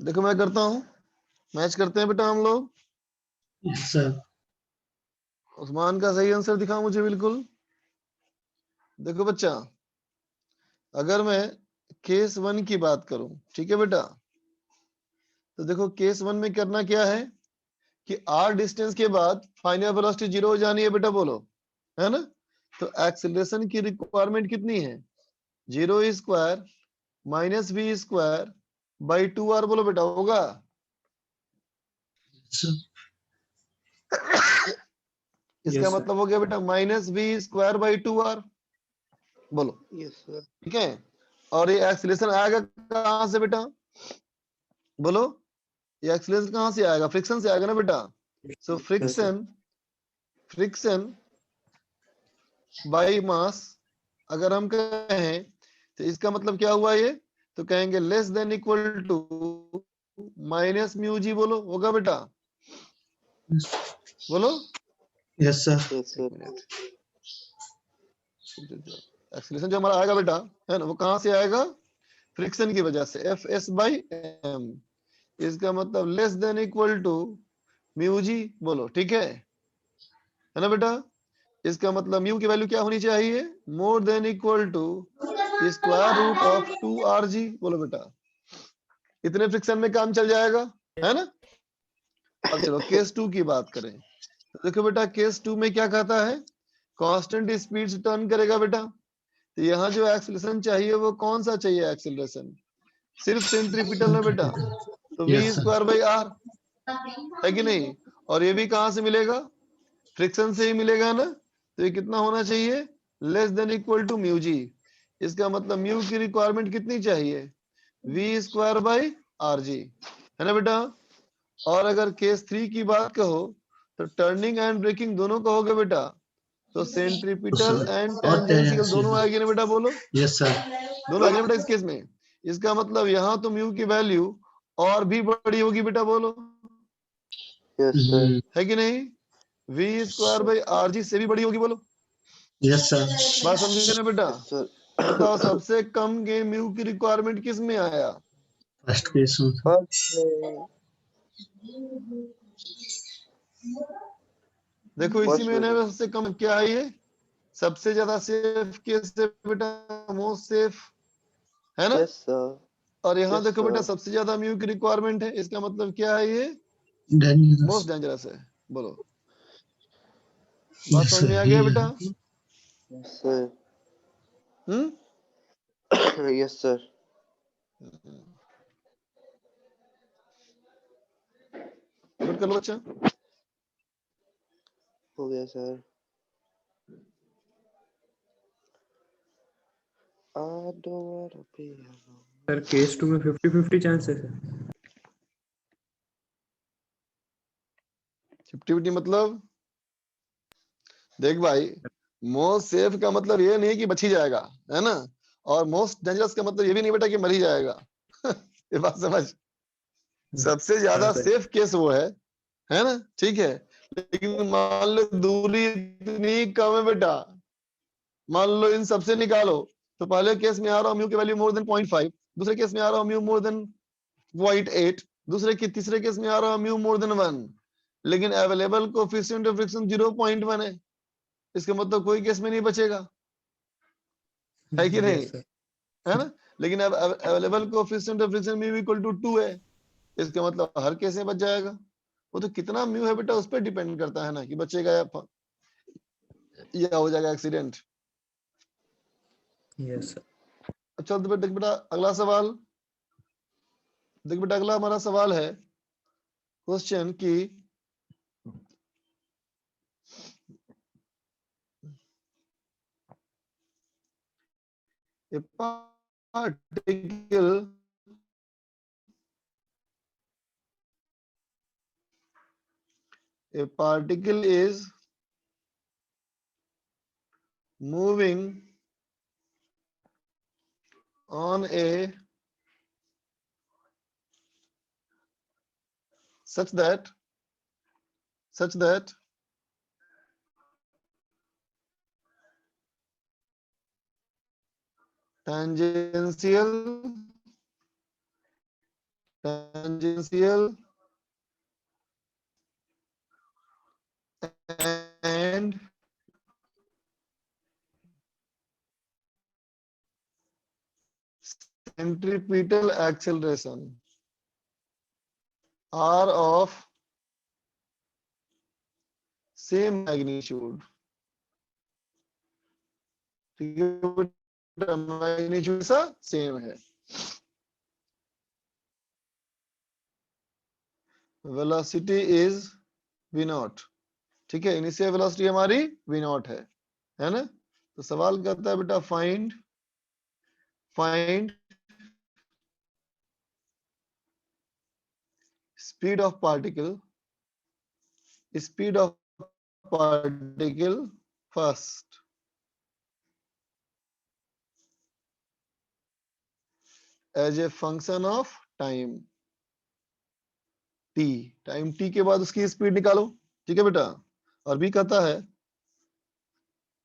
देखो मैं करता हूँ, मैच करते हैं बेटा हम लोग। Yes, sir. उस्मान का सही आंसर दिखाओ मुझे बिल्कुल। देखो बच्चा, अगर मैं केस 1 की बात करूं, ठीक है बेटा, तो देखो केस 1 में करना क्या है कि r डिस्टेंस के बाद फाइनल वेलोसिटी 0 हो जानी है बेटा, बोलो, है ना। तो एक्सीलरेशन की रिक्वायरमेंट कितनी है, 0 square minus v square by 2r, बोलो बेटा, होगा। sir, इसका Yes, sir. मतलब हो गया बेटा minus v square by 2r, बोलो, Yes, sir. ठीक है। और ये एक्सीलरेशन आएगा कहां से बेटा, बोलो, ये एक्सीलरेशन कहां से आएगा, फ्रिक्शन से आएगा ना बेटा। सो फ्रिक्शन बाई मास अगर हम कहें तो इसका मतलब क्या हुआ ये, तो कहेंगे less than equal to minus mu g, बोलो, होगा बेटा, बोलो। yes sir, Yes, sir. एक मिनट, एक्सीलरेशन जो हमारा आएगा बेटा, है ना, वो कहां से आएगा, फ्रिक्शन की वजह से, एफ एस बाई एम। इसका मतलब less than equal to mu g, बोलो, ठीक है ना बेटा। इसका मतलब म्यू की वैल्यू क्या होनी चाहिए, more than equal to square root of 2rg, बोलो बेटा। इतने फ्रिक्शन में काम चल जाएगा, है ना। अब चलो केस 2 की बात करें, तो देखो बेटा केस 2 में क्या कहता है, कांस्टेंट स्पीड से टर्न करेगा बेटा। तो यहाँ जो एक्सीलरेशन चाहिए वो कौन सा चाहिए एक्सीलरेशन, सिर्फ सेंट्रीपिटल ना बेटा, तो v yes sir, square by R, है कि नहीं। और ये भी कहां से मिलेगा, फ्रिक्शन से ही मिलेगा ना। तो ये कितना होना चाहिए, less than equal to mu g. इसका मतलब म्यू की रिक्वायरमेंट कितनी चाहिए, v square by R g, है ना बेटा। और अगर केस 3 की बात कहो तो टर्निंग एंड ब्रेकिंग दोनों कहोगे बेटा, तो सेंट्रीपिटल एंड और टेंजेंशियल दोनों tangential, आएगी ना बेटा, बोलो, yes sir, दोनों आएगी ना बेटा इस केस में। इसका मतलब यहाँ तो म्यू की वैल्यू और भी बड़ी होगी बेटा, बोलो, Yes, sir. है कि नहीं, v स्क्वायर बाई आर जी से भी बड़ी होगी, बोलो, yes sir, बात समझे ना बेटा। Yes, sir. बताओ सबसे कम गेम म्यू की रिक्वायरमेंट किस में आया, first case में, First में देखो इसी first में में ना sir. सबसे कम क्या है, ये सबसे ज्यादा सेफ केस है बेटा, मोस्ट सेफ, है ना। Yes, sir. और यहाँ Yes, देखो बेटा sir. सबसे ज्यादा म्यू की रिक्वायरमेंट है, इसका मतलब क्या है, ये dangerous, मोस्ट डेंजरस है, बोलो, बात yes समझ sir, में आ ये गया है, बेटा। Yes, sir. हम्म Yes, sir. नोट कर लो बच्चा। हो गया sir. I don't wanna be alone. Sir case 2 में 50-50 चांस है सर। 50-50 मतलब, देख भाई, मोस्ट सेफ का मतलब ये नहीं कि बच ही जाएगा, है ना। और मोस्ट डेंजरस का मतलब ये भी नहीं बेटा कि मर ही जाएगा। ये बात समझ, सबसे ज्यादा हाँ सर। सेफ केस वो है ना, ठीक है। लेकिन मान लो दूरी इतनी कम है बेटा, मान लो इन सबसे निकालो, तो पहले केस में आ रहा म्यू की वैल्यू मोर देन 0.5, दूसरे केस में आ रहा म्यू मोर देन 0.8, तीसरे केस में आ रहा म्यू मोर देन 1, लेकिन अवेलेबल कोफिशिएंट ऑफ फ्रिक्शन 0.1 है। इसका मतलब कोई केस में नहीं बचेगा, है कि नहीं, यस सर। है ना। लेकिन अब available coefficient of friction mu equal to 2 है, इसका मतलब हर केस में बच जाएगा। वो तो कितना म्यू है बेटा उस पर डिपेंड करता है ना, कि बचेगा या हो जाएगा एक्सीडेंट। Yes sir. अच्छा तो देख बेटा अगला सवाल, देख बेटा अगला हमारा सवाल है क्वेश्चन की, a particle is moving on a such that tangential and centripetal acceleration are of same magnitude. ठीक है बेटा, मैग्नीट्यूड सा सेम है. Velocity is v naught. ठीक है, इनिशियल वेलोसिटी हमारी v नॉट है ना. तो सवाल कहता है बेटा find speed of particle first as a function of time t. Time t के बाद उसकी स्पीड निकालो. ठीक है बेटा. और भी कहता है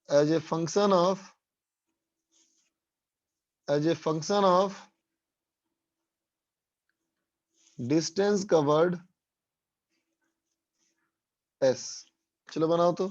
as a function of distance covered s. चलो बनाओ तो.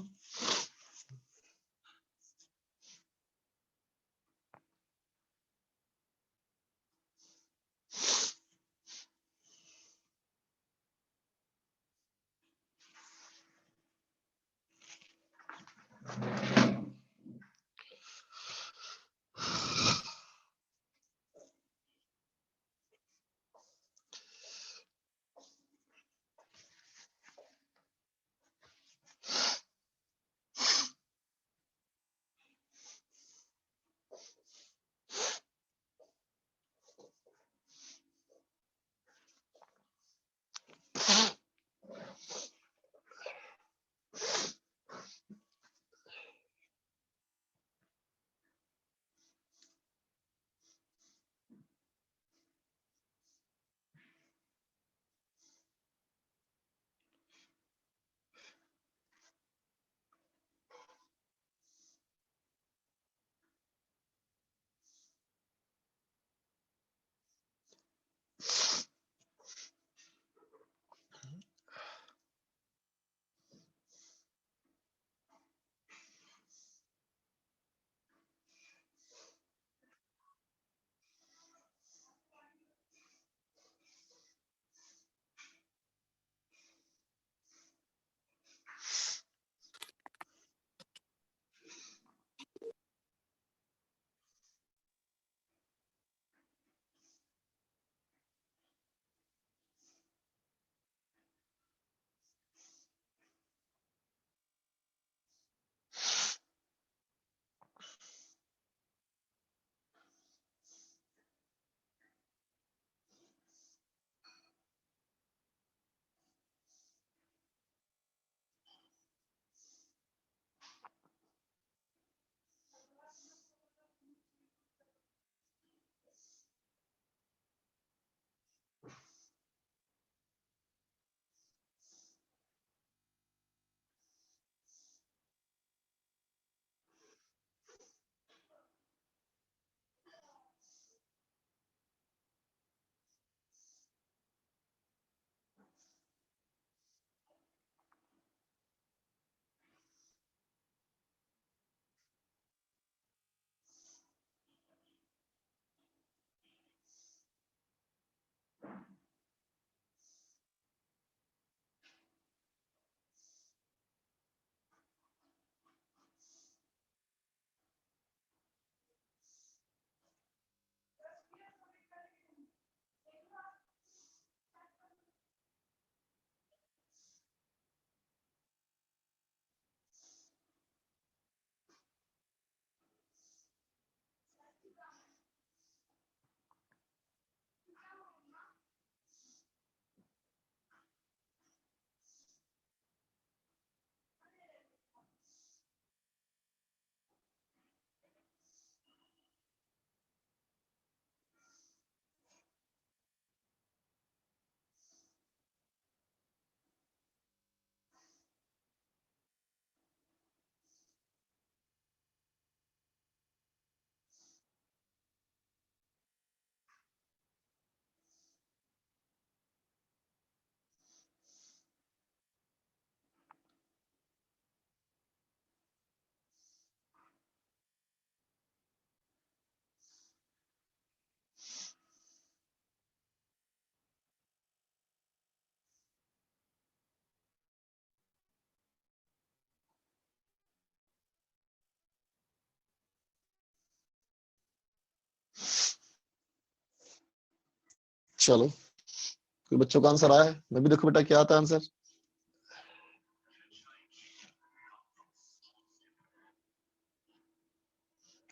चलो, कोई बच्चों का आंसर आया है? मैं भी देखो बेटा क्या आता है आंसर।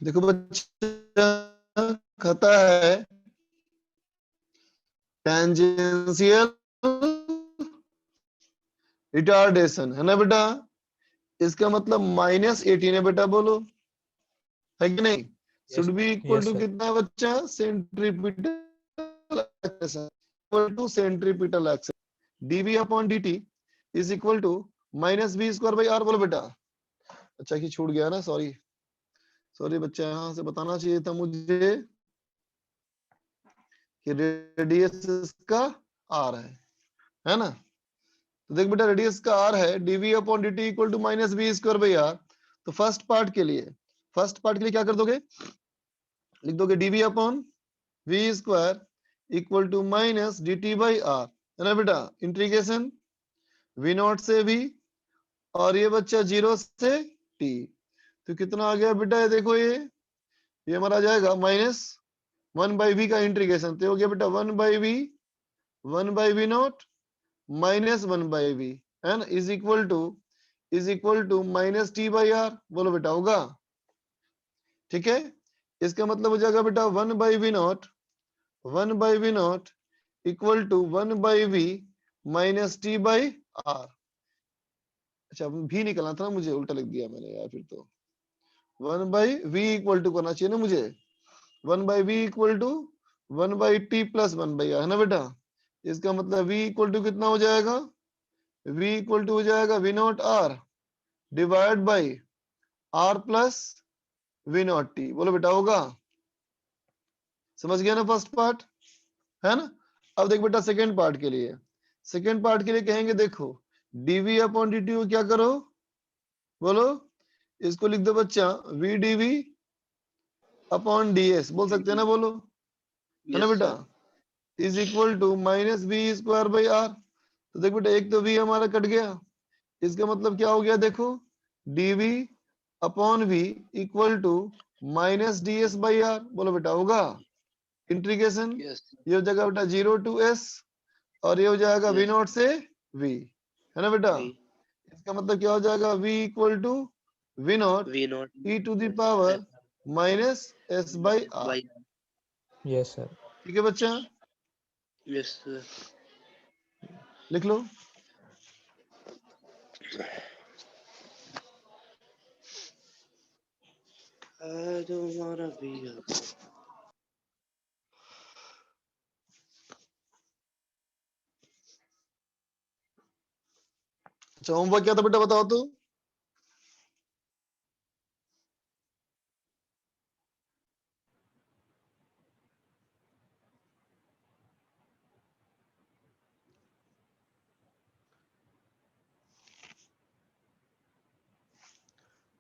देखो बच्चा, कहता है टेंजेंशियल रिटार्डेशन, है ना बेटा? इसका मतलब -18 है बेटा, बोलो है कि नहीं? Yes, should be equal yes, to sir. कितना है बच्चा? Centripetal acceleration equal to centripetal acceleration dv upon dt is equal to -v²/r, बोलो बेटा। अच्छा कि छूट गया ना, सॉरी सॉरी बच्चा, यहाँ से बताना चाहिए था मुझे कि रेडियस इसका r है ना? तो देख बेटा, रेडियस का r है, dv upon dt equal to -v²/r। तो फर्स्ट पार्ट के लिए क्या कर दोगे? लिख दोगे dv upon v² equal to -dt/r, है ना बेटा? इंटीग्रेशन v0 से v, और ये बच्चा 0 से t। तो कितना आ गया बेटा? ये देखो, ये हमारा आ जाएगा -1/v का इंटीग्रेशन, तो हो गया बेटा 1/v 1/v0 -1/v, है ना? इज इक्वल टू -t/r, बोलो बेटा, होगा? ठीक है, इसका मतलब हो जाएगा बेटा 1/v0 equal to 1/v -t/r। अच्छा, भी निकलना था ना मुझे, उल्टा लिख दिया मैंने यार, फिर तो 1/v इक्वल टू करना चाहिए ना मुझे, 1/v equal to 1/t + 1/r, है ना बेटा? इसका मतलब v इक्वल टू कितना हो जाएगा? v इक्वल टू हो जाएगा v0r divide by r plus v0t, बोलो बेटा, होगा? समझ गया ना फर्स्ट पार्ट, है ना? अब देख बेटा सेकेंड पार्ट के लिए कहेंगे, देखो dv अपॉन dt को क्या करो, बोलो? इसको लिख दो बच्चा v dv अपॉन ds, बोल सकते हैं ना, बोलो, है ना यस बेटा? Sir. Is equal to -v²/r। तो देख बेटा, एक तो v हमारा कट गया, इसका मतलब क्या हो गया? देखो, dv upon v equal to -ds/r, बोलो बेटा, होगा? इंटीग्रेशन यस ये हो जाएगा बेटा 0 to s, और ये हो जाएगा v0 से v, है ना बेटा? वी इसका मतलब क्या हो जाएगा? v equal to v0 v0 e to the power -s/r। Yes, sir. ठीक है बच्चा, यस सर। लिख लो। I don't wanna be alone. अच्छा, होमवर्क क्या था बेटा, बताओ तो?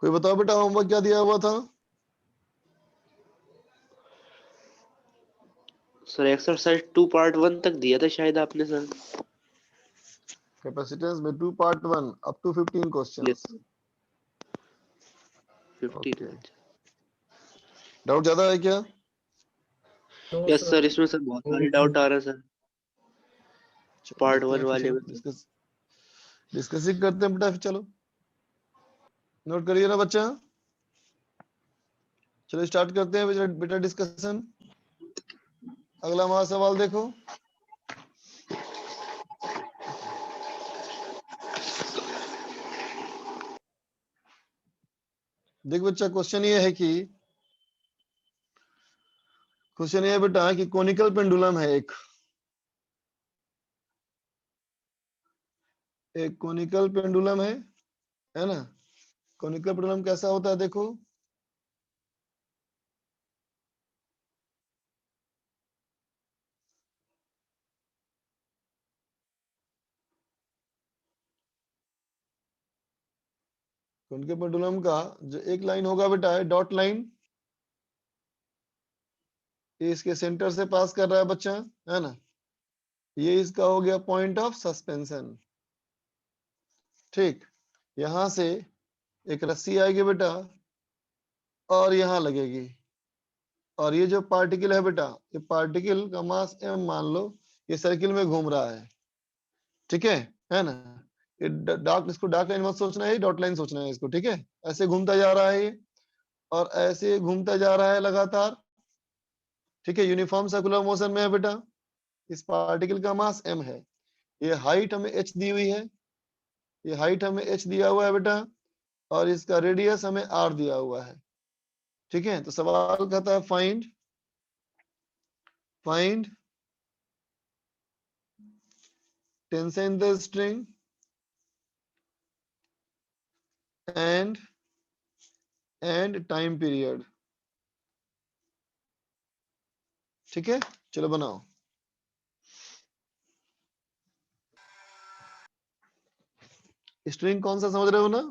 कोई बताओ बेटा, होमवर्क क्या दिया हुआ था? सर एक्सरसाइज 2 पार्ट 1 तक दिया था शायद आपने सर। कैपेसिटेंस में 2 part 1 up to 15 questions. 15 okay, doubt ज्यादा है क्या? No, yes sir. सर, इसमें सर बहुत सारे डाउट आ रहे हैं सर चलो पार्ट देखते 1 हैं, फिर वाले चलो में। डिस्कसिंग करते हैं बेटा, फिर चलो नोट करिए ना बच्चा। चलो स्टार्ट करते हैं बेटा डिस्कशन। अगला हमारा सवाल देखो, देख बच्चा, क्वेश्चन ये है बेटा कि कोनिकल पेंडुलम है, एक कोनिकल पेंडुलम है ना? कोनिकल पेंडुलम कैसा होता है? देखो, कोनिकल पेंडुलम का जो एक लाइन होगा बेटा है डॉट लाइन, ये इसके सेंटर से पास कर रहा है बच्चा, है ना? ये इसका हो गया पॉइंट ऑफ सस्पेंशन। ठीक, यहां से एक रस्सी आएगी बेटा और यहां लगेगी, और ये जो पार्टिकल है बेटा, ये पार्टिकल का मास m मान लो, ये सर्किल में घूम रहा है, ठीक है ना। ये डार्क, इसको डार्क लाइन मत सोचना है, डॉट लाइन सोचना है इसको, ठीक है। ऐसे घूमता जा रहा है ये, और ऐसे घूमता जा रहा है लगातार, ठीक है। यूनिफॉर्म सर्कुलर मोशन में है बेटा। इस पार्टिकल का मास m है, ये हाइट हमें h दी हुई है, ये हाइट हमें h दिया हुआ है बेटा, और इसका रेडियस हमें r दिया हुआ है, ठीक है। तो सवाल कहता है find tension the string and time period, ठीक है। चलो बनाओ। स्ट्रिंग कौन सा समझ रहे हो ना?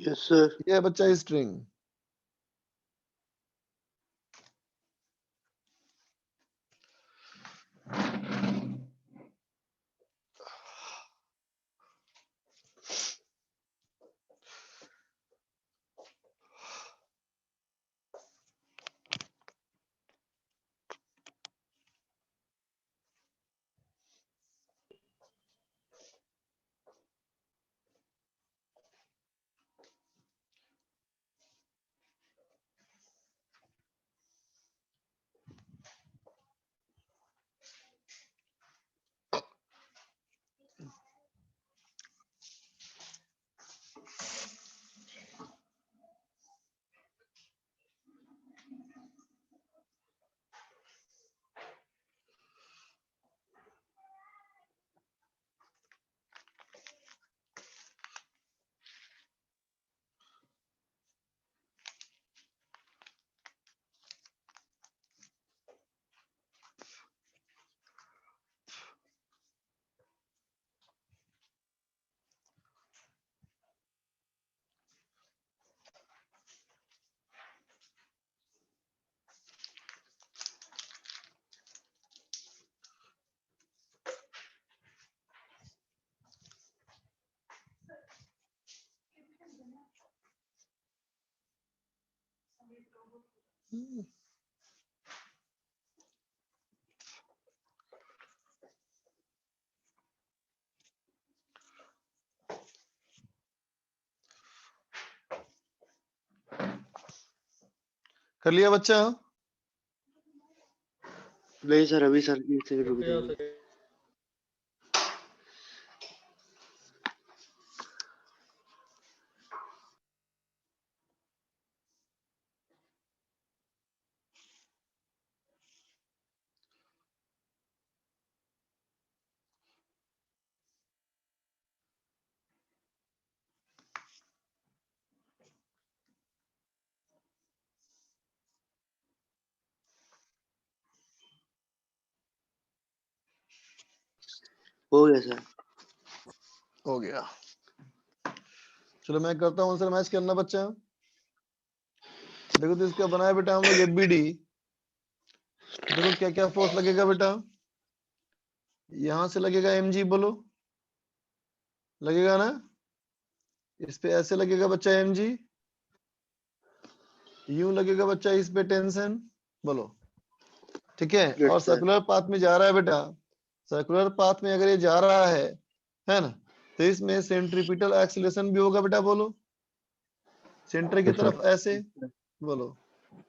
Yes sir. ये है बच्चा स्ट्रिंग। कर लिया बच्चा? नहीं सर, अभी सर एक सेकंड रुक जाइए। हो गया सर। हो गया। चलो मैं करता हूँ आंसर मैच करना बच्चा। देखो तो इसका बनाया बेटा हम लोग FBD। देखो क्या क्या फोर्स लगेगा बेटा। यहां से लगेगा mg, बोलो लगेगा ना। इस पे ऐसे लगेगा बच्चा mg, यूं लगेगा बच्चा इस पे टेंशन, बोलो, ठीक है। यस और सर। सर्कुलर पाथ में जा रहा है बेटा, सर्कुलर पाथ में अगर ये जा रहा है ना, तो इसमें सेंट्रीपिटल एक्सीलरेशन भी होगा बेटा, बोलो सेंटर की Yes, sir. तरफ ऐसे, बोलो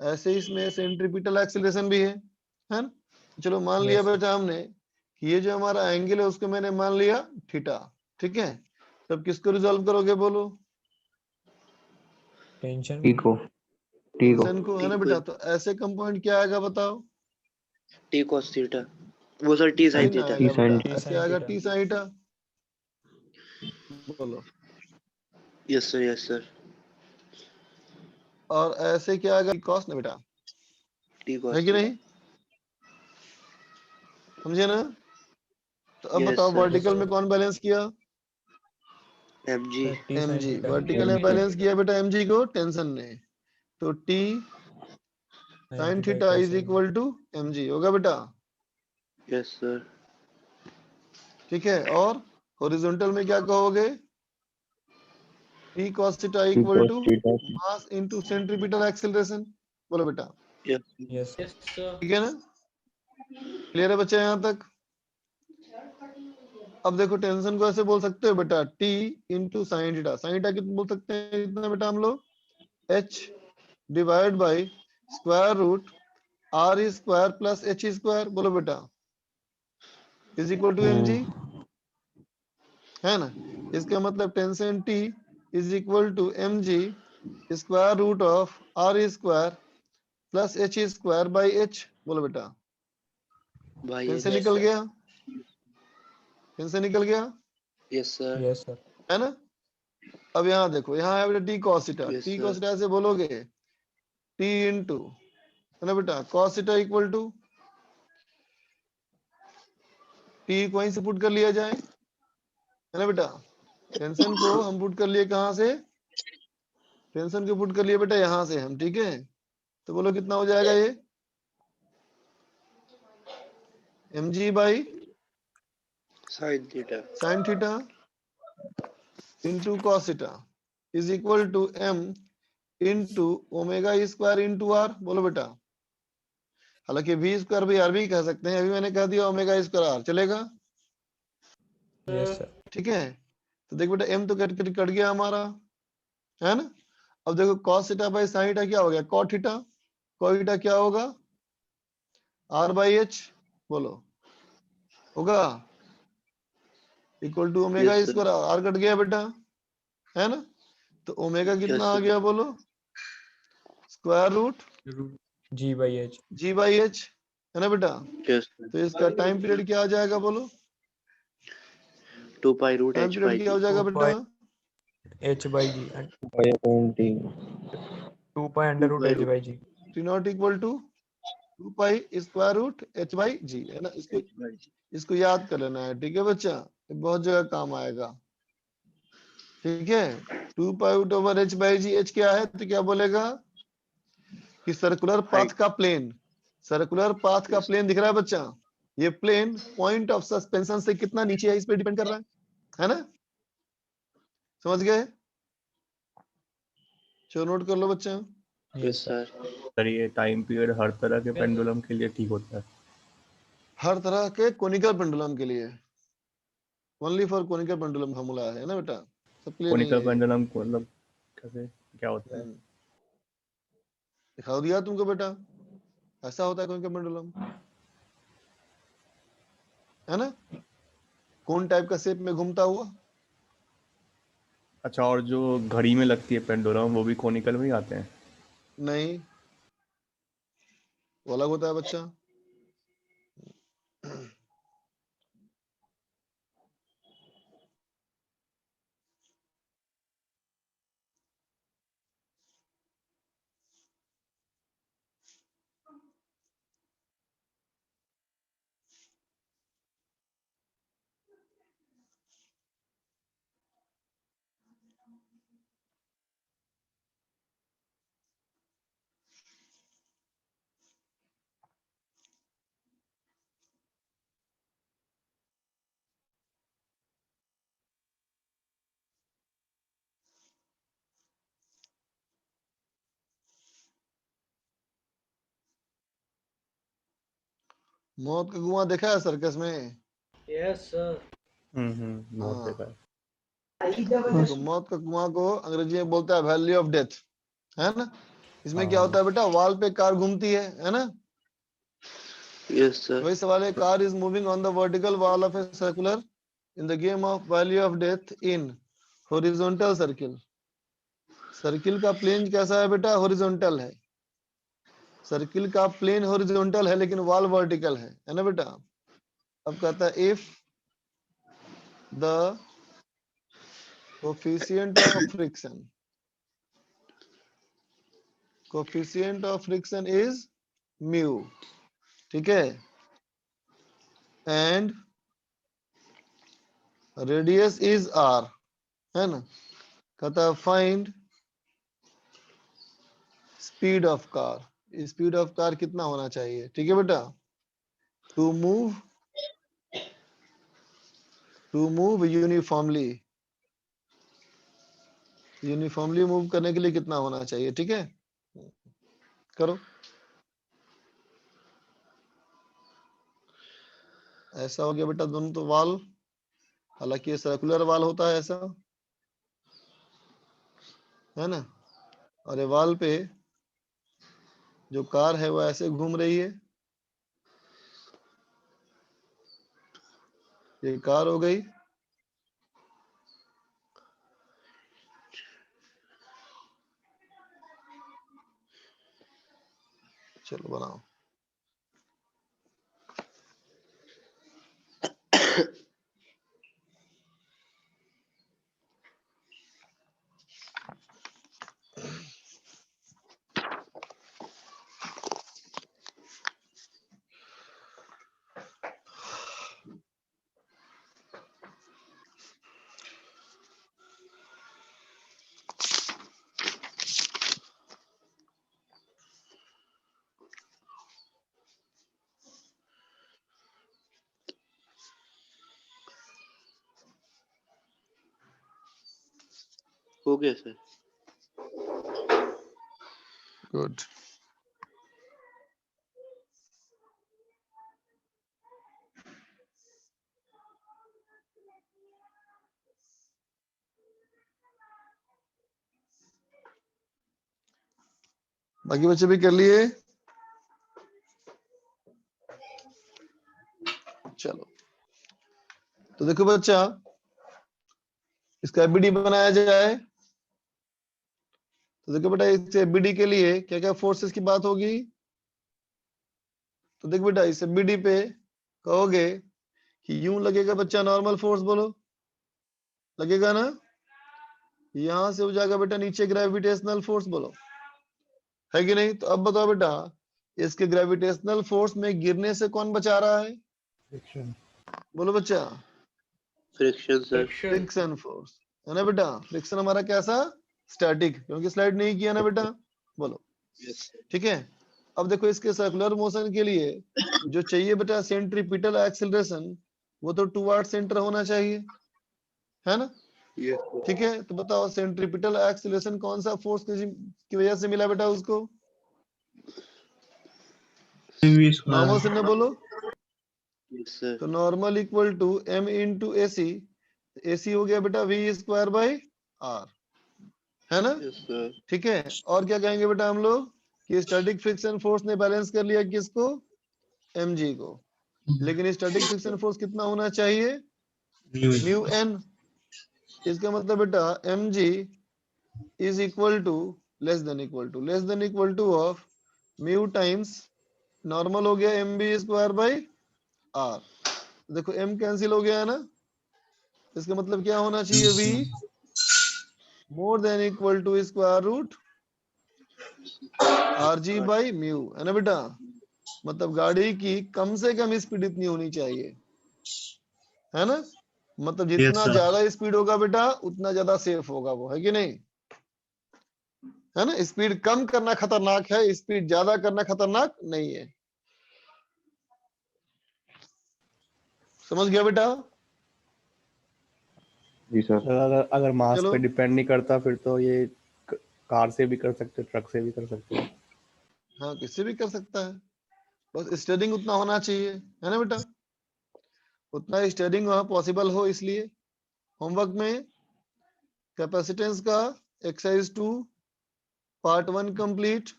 ऐसे इसमें सेंट्रीपिटल एक्सीलरेशन भी है ना। चलो मान लिया Yes, sir. बेटा हमने कि ये जो हमारा एंगल है उसको मैंने मान लिया थीटा, ठीक है। तब किसको रिजॉल्व करोगे, बोलो Tension. T को टेंशन को, है ना T बेटा। तो ऐसे कंपोनेंट क्या आएगा बताओ? टी कॉस थीटा, वो सर टी नहीं साइन ना थीटा। आएगा T sin बेटा, T ऐसे sin आएगा theta. टी साइन थीटा, बोलो। Yes sir, yes sir. और ऐसे क्या आएगा, कॉस ना बेटा, टी है कॉस कि थीटा। नहीं, समझे ना। तो अब यस बताओ सर। वर्टिकल में कौन बैलेंस किया, M G. Sir, T sin mg। theta. Vertical M में से बैलेंस किया बेटा mg को टेंशन ने, तो t sin 90 by theta cos is mg. Equal to mg होगा बेटा, यस सर। ठीक है। और हॉरिजॉन्टल में क्या कहोगे, t cos theta T equal cos to theta mass into centripetal acceleration, बोलो बेटा। Yes. Yes, sir. ठीक है ना, क्लियर है बच्चे यहाँ तक? अब देखो टेंशन को ऐसे बोल सकते हो बेटा T into sine theta. Sine theta कितना बोल सकते हैं, कितना बेटा हम लोग, H divide by square root R square plus H square, बोलो बेटा, इज इक्वल टू mg, है ना। इसका मतलब tension T is equal to mg square root of R square plus H square by H, बोलो बेटा, भाई टेंशन Yes, निकल sir. गया, टेंशन निकल गया, यस सर। Yes, sir. है ना। अब यहाँ देखो, यहाँ है बेटा T cos theta. Yes, T sir. Cos theta ऐसे बोलोगे टी इंटू, है ना बेटा, cos theta equal to T को वहीं से पुट कर लिया जाए, है ना बेटा। टेंशन को हम पुट कर लिए कहाँ से, टेंशन को पुट कर लिए बेटा यहाँ से हम, ठीक है। तो बोलो कितना हो जाएगा ये, mg by sine theta. Sine theta into cos theta is equal to m into omega square into R, बोलो बेटा। हालांकि v स्क्वायर भी आर भी कह सकते हैं, अभी मैंने कह दिया ओमेगा स्क्वायर आर, चलेगा, Yes, sir. ठीक है। तो देख बेटा m तो कट गया हमारा, है ना। अब देखो cos theta by sin theta क्या हो गया, cot थीटा। cot थीटा क्या होगा, r बाई h, बोलो, होगा equal to omega Yes, sir. Square R, cut गया बेटा, है ना। तो ओमेगा कितना Yes, आ sir. गया, बोलो, square root G by H. g by h, है ना बेटा। Yes, sir. तो इसका टाइम पीरियड क्या आ जाएगा, बोलो, 2 pi root time h period by क्या हो g. जाएगा 2 बेटा, pi H by G and by upon T. 2 pi under 2 root pi H root. by G. T naught equal to 2 pi square root h by g, है ना। इसको H by g. इसको याद कर लेना है, ठीक है बच्चा, ये बहुत जगह काम आएगा, ठीक है। 2 pi root over h by g, h क्या है, तो क्या बोलेगा कि सर्कुलर पाथ Height. का प्लेन, सर्कुलर पाथ का Yes, प्लेन दिख रहा है बच्चा, ये प्लेन पॉइंट ऑफ सस्पेंशन से कितना नीचे है इस पे डिपेंड कर रहा है ना, समझ गए। चलो नोट कर लो बच्चा। Yes, sir. सर ये टाइम पीरियड हर तरह के पेंडुलम के लिए ठीक होता है। हर तरह के कोनिकल पेंडुलम के लिए, only for conical pendulum formula है ना बेटा, सबके लिए नहीं कोनिकल है। पेंडुलम को मतलब कैसे क्या होता है? दिखा दिया तुमको बेटा, ऐसा होता है कोनिकल पेंडुलम, है ना, कौन टाइप का शेप में घूमता हुआ। अच्छा, और जो घड़ी में लगती है पेंडुलम वो भी कोनिकल में ही आते हैं? नहीं, वो अलग होता है बच्चा। मौत का कुआं देखा है सर्कस में, Yes, sir. बहुत हाँ। देखा है। देखो मौत का कुआं को अंग्रेजी में बोलता है वैली ऑफ डेथ, है ना। इसमें क्या हाँ। होता है बेटा, वॉल पे कार घूमती है ना। Yes, sir. वही सवाल है, car is moving on the vertical wall of a circular in the game of valley of death in horizontal circle. Circle का प्लेन कैसा है बेटा, हॉरिजॉन्टल है। सर्किल का प्लेन हॉरिजॉन्टल है लेकिन वॉल वर्टिकल है ना बेटा। अब कहता है if the coefficient of friction, coefficient of friction is mu, ठीक है, एंड रेडियस इज आर, है ना। कहता है find speed of car, speed of car कितना होना चाहिए, ठीक है बेटा। To move uniformly, uniformly move करने के लिए कितना होना चाहिए, ठीक है। करो ऐसा हो गया बेटा दोनों तो वाल, हालांकि ये सर्कुलर वाल होता है ऐसा, है ना, और ये वाल पे जो कार है वो ऐसे घूम रही है, ये कार हो गई। चलो बनाओ। हो गया सर। गुड। बाकी बच्चे भी कर लिए? चलो तो देखो बच्चा, इसका एबीडी बनाया जाए तो देखो बेटा इस एबीडी के लिए क्या क्या फोर्सेस की बात होगी। तो देखो बेटा इस एबीडी पे कहोगे कि यूं लगेगा बच्चा, नॉर्मल फोर्स बोलो, लगेगा ना, यहां से हो जाएगा बेटा नीचे ग्रेविटेशनल फोर्स बोलो, है कि नहीं। तो अब बताओ बेटा इसके ग्रेविटेशनल फोर्स में गिरने से कौन बचा रहा है, फ्रिक्शन। बोलो बच्चा। Friction sir. फ्रिक्शन फोर्स है ना बेटा। फ्रिक्शन हमारा कैसा, स्टैटिक, क्योंकि स्लाइड नहीं किया ना बेटा, बोलो ठीक है। अब देखो इसके सर्कुलर मोशन के लिए जो चाहिए बेटा सेंट्रीपिटल एक्सीलरेशन, वो तो टुवर्ड सेंटर होना चाहिए, है ना। ठीक है, तो बताओ सेंट्रीपिटल एक्सीलरेशन कौन सा फोर्स की वजह से मिला बेटा उसको, MV नॉर्मल स्क्वायर से ना बोलो। Yes sir. तो normal equal to m into AC, AC हो गया बेटा v स्क्वायर बाई r, है ना। Yes sir. ठीक है, और क्या कहेंगे बेटा हम लोग कि स्टैटिक फ्रिक्शन फोर्स ने बैलेंस कर लिया किसको, mg को, लेकिन स्टैटिक फ्रिक्शन फोर्स कितना होना चाहिए, म्यू n। इसका मतलब बेटा mg is equal two of mu times normal हो गया mb स्क्वायर बाई r। देखो m कैंसिल हो गया है ना, इसका मतलब क्या होना चाहिए, v more than equal to square root rg by mu, है ना बेटा। मतलब गाड़ी की कम से कम स्पीड इतनी होनी चाहिए, है ना। मतलब यस जितना सर ज्यादा स्पीड होगा बेटा उतना ज्यादा सेफ होगा वो, है कि नहीं, है ना। स्पीड कम करना खतरनाक है, स्पीड ज्यादा करना खतरनाक नहीं है, समझ गया बेटा। जी सर। अगर अगर मास चलो पे डिपेंड नहीं करता फिर तो ये कार से भी कर सकते, ट्रक से भी कर सकते हैं। हाँ, किससे भी कर सकता है, बस स्टीयरिंग उतना होना चाहिए, है ना बेटा, उतना स्टीयरिंग वहां पॉसिबल हो। इसलिए होमवर्क में कैपेसिटेंस का exercise 2 part 1 complete,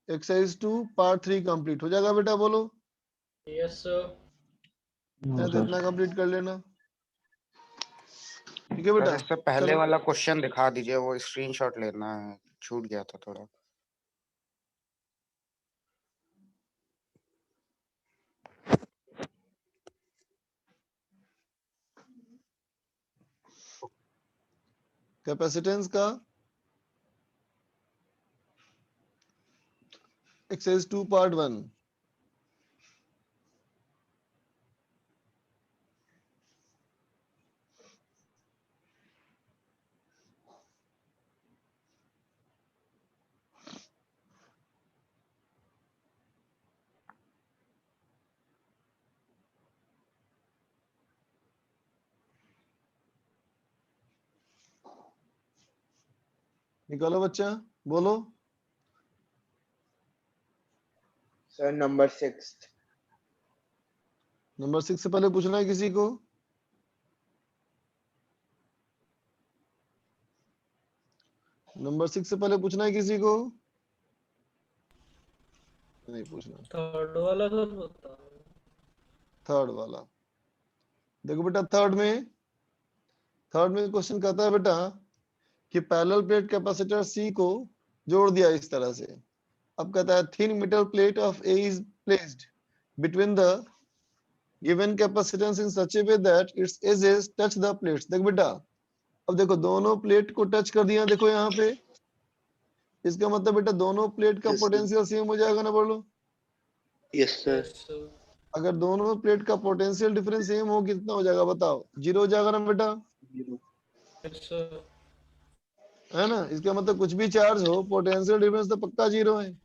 exercise 2 part 3 complete हो जाएगा बेटा, बोलो। Yes sir. है तो इतना कंप्लीट कर लेना, ठीक है बेटा। सर इससे पहले चलो वाला क्वेश्चन दिखा दीजिए, वो स्क्रीनशॉट लेना है, छूट गया था थोड़ा। कैपेसिटेंस का एक्सरसाइज 2 पार्ट 1, निकालो बच्चा, बोलो। Sir number 6। नंबर 6 से पहले पूछना है किसी को? नंबर 6 से पहले पूछना है किसी को? नहीं पूछना। थर्ड वाला सर बता। थर्ड वाला देखो बेटा, थर्ड में क्वेश्चन कहता है बेटा कि पैरेलल प्लेट कैपेसिटर सी को जोड़ दिया इस तरह से। अब कहता है thin metal plate of A is placed between the given capacitance in such a way that its edges touch the plates. देख बेटा, अब देखो दोनों प्लेट को टच कर दिया, देखो यहाँ पे, इसका मतलब बेटा दोनों प्लेट का Yes, sir. पोटेंशियल सेम हो जाएगा ना, बोलो। Yes sir. अगर दोनों प्लेट का पोटेंशियल डिफरेंस सेम हो, कितना हो जाएगा बताओ? 0 हो जाएगा ना बेटा, है ना? इसका मतलब कुछ भी चार्ज हो, पोटेंशियल डिफरेंस तो पक्का 0 है,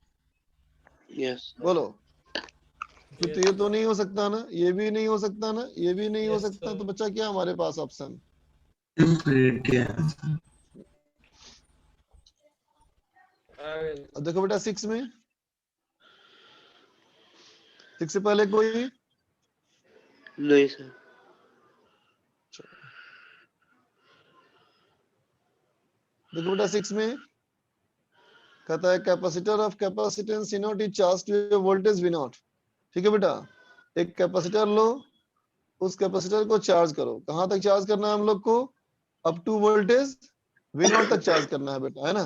यस बोलो। फिर तो ये तो नहीं हो सकता ना, ये भी नहीं हो सकता ना, ये भी नहीं हो Yes, सकता, sir. तो बच्चा क्या हमारे पास ऑप्शन? क्या अब देखो बेटा 6 में, 6 से पहले कोई? नहीं सर। देखो बेटा 6 में कहता है capacitor of capacitance C naught is charge to voltage V naught. ठीक है बेटा, एक कैपेसिटर लो, उस कैपेसिटर को चार्ज करो। कहां तक चार्ज करना है हम लोग को? Up to voltage V naught तक चार्ज करना है बेटा, है ना?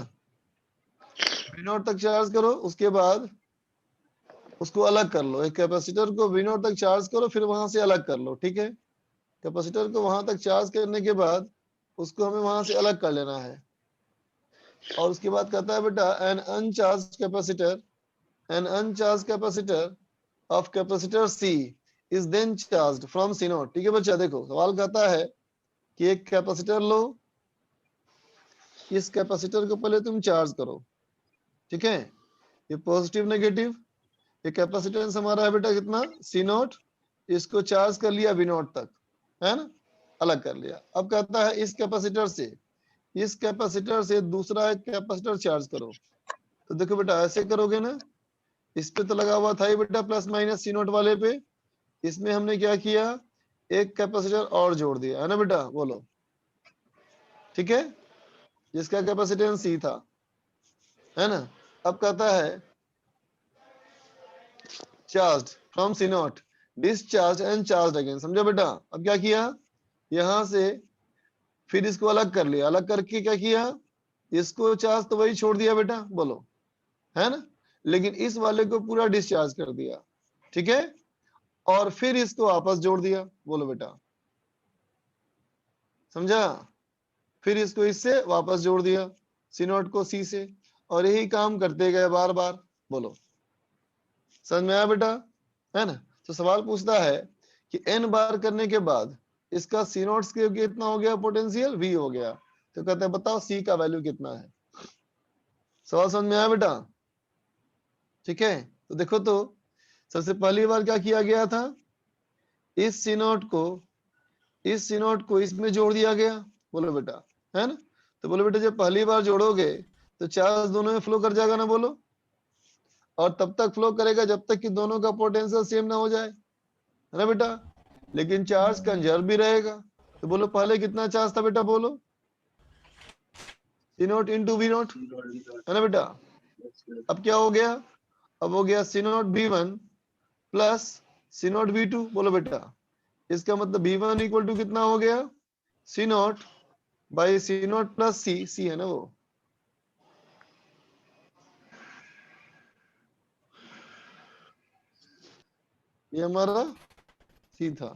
V नॉट तक चार्ज करो, उसके बाद उसको अलग कर लो। एक कैपेसिटर को V नॉट तक चार्ज करो, फिर वहां से अलग कर लो। ठीक है, कैपेसिटर को वहां तक चार्ज करने के बाद उसको हमें वहां से अलग कर लेना है। और उसके बाद कहता है बेटा an uncharged capacitor of capacitor C is then charged from C naught. ठीक है बच्चा, देखो सवाल कहता है कि एक कैपेसिटर लो, इस कैपेसिटर को पहले तुम चार्ज करो। ठीक है, ये पॉजिटिव नेगेटिव, ये कैपेसिटेंस हमारा है बेटा कितना? C not. इसको चार्ज कर लिया V नॉट तक, है ना, अलग कर लिया। अब कहता है इस कैपेसिटर से दूसरा एक कैपेसिटर चार्ज करो। तो देखो बेटा ऐसे करोगे ना, इस पे तो लगा हुआ था ही बेटा प्लस माइनस C नॉट वाले पे, इसमें हमने क्या किया? एक कैपेसिटर और जोड़ दिया, है ना बेटा, बोलो। ठीक है, जिसका कैपेसिटेंस C था, है ना। अब कहता है charge from C not discharge and charge again. समझो बेटा, अब क्या किया? यहां से फिर इसको अलग कर लिया, अलग करके क्या किया? इसको चार्ज तो वही छोड़ दिया बेटा, बोलो, है ना, लेकिन इस वाले को पूरा डिस्चार्ज कर दिया। ठीक है, और फिर इसको वापस जोड़ दिया, बोलो बेटा, समझा? फिर इसको इससे वापस जोड़ दिया, C नॉट को C से, और यही काम करते गए बार बार, बोलो। समझ में आया बेटा, है ना? तो सवाल पूछता है कि n बार करने के बाद इसका C नॉट के कितना हो गया पोटेंशियल? V हो गया। तो कहते हैं बताओ C का वैल्यू कितना है? सवाल समझ में आया बेटा? ठीक है, तो देखो तो सबसे पहली बार क्या किया गया था? इस C नॉट को इसमें जोड़ दिया गया, बोलो बेटा, है ना? तो बोलो बेटा जब पहली बार जोड़ोगे तो चार्ज दोनों में फ्लो कर जाएगा ना, बोलो। और तब तक फ्लो करेगा जब तक कि दोनों का पोटेंशियल सेम ना हो जाए, है ना बेटा, लेकिन चार्ज कंजर्व भी रहेगा। तो बोलो पहले कितना चार्ज था बेटा, बोलो। C not into V naught, है ना बेटा। अब क्या हो गया? अब हो गया C not V1 plus C not V2, बोलो बेटा। इसका मतलब V1 इक्वल टू कितना हो गया? C not by C not plus C है ना वो, ये हमारा C था,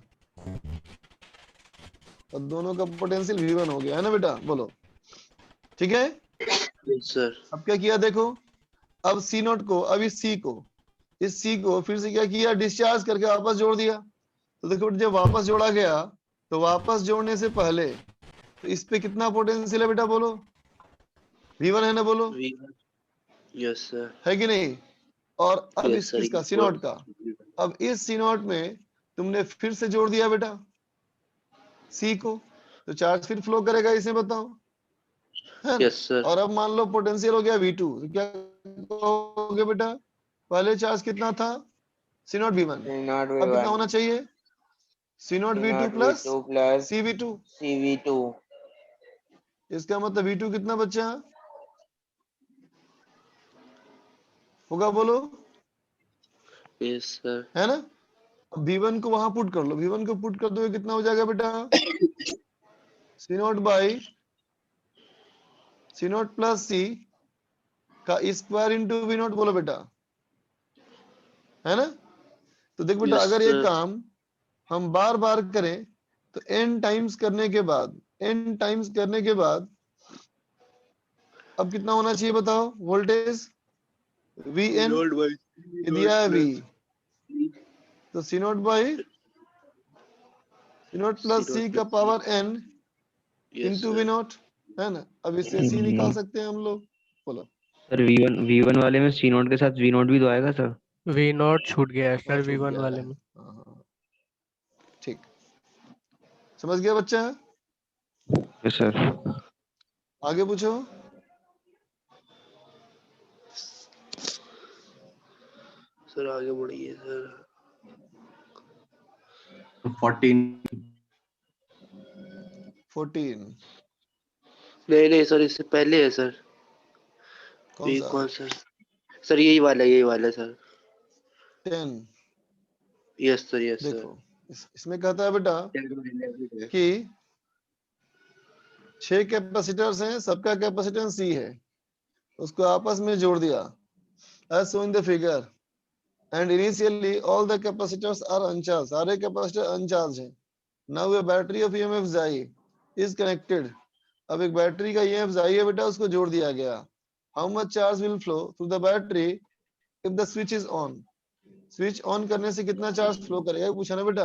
और दोनों का पोटेंशियल V1 हो गया, है ना बेटा, बोलो। ठीक है, सर। अब क्या किया देखो, अब C नॉट को, अब इस C को फिर से क्या किया? डिस्चार्ज करके वापस जोड़ दिया। तो देखो जब वापस जोड़ा गया तो वापस जोड़ने से पहले तो इस पे कितना पोटेंशियल है बेटा, बोलो। V1 है ना, बोलो, यस सर। है कि नहीं? और अब Yes, इस sir. किसका? C नॉट का। अब इस C नॉट में तुमने फिर से जोड़ दिया बेटा C को, तो चार्ज फिर फ्लो करेगा, इसे बताओ, है ना? Yes sir. और अब मान लो पोटेंशियल हो गया V2, तो क्या कहोगे बेटा? पहले चार्ज कितना था? C नॉट V1, अब कितना होना चाहिए? C naught V2 plus plus CV2। CV2। इसका मतलब V2 कितना बच्चा होगा बोलो, यस सर। है ना। V1 को वहां पुट कर लो, V1 को पुट कर दो कितना हो जाएगा बेटा, C naught by C naught plus C का स्क्वायर इंटू V नॉट बोलो बेटा, है ना। तो देख बेटा Yes, अगर ये sir. काम हम बार बार करें तो n टाइम्स करने के बाद अब कितना होना चाहिए बताओ वोल्टेज, Vn ये दिया है V, तो C naught by C naught plus C का power n Yes, into sir. V naught, है ना। अब इससे सी निकाल सकते हैं हम लोग, बोलो। सर V1 वाले में C नोट के साथ V नोट भी तो आएगा सर। वी नॉट छूट गया है हाँ, सर छूट V1 गया वाले है। में। हाँ, ठीक, समझ गया बच्चा, यस सर। आगे पूछो। सर आगे बढ़िए सर। 14 नहीं सर, इससे पहले है सर। कौन सा, कौन सा सर? यही वाला sir. 10। Yes sir, yes sir. देखो इसमें कहता है बेटा कि 6 कैपेसिटर्स हैं, सबका कैपेसिटेंस C है, उसको आपस में जोड़ दिया as shown in the figure and initially all the capacitors are uncharged, सारे कैपेसिटर अनचार्ज हैं। now a battery of EMF Xi is connected, अब एक बैटरी का EMF Xi है बेटा, उसको जोड़ दिया गया। how much charge will flow through the battery if the switch is on, switch on करने से कितना चार्ज फ्लो करेगा पूछा ना बेटा,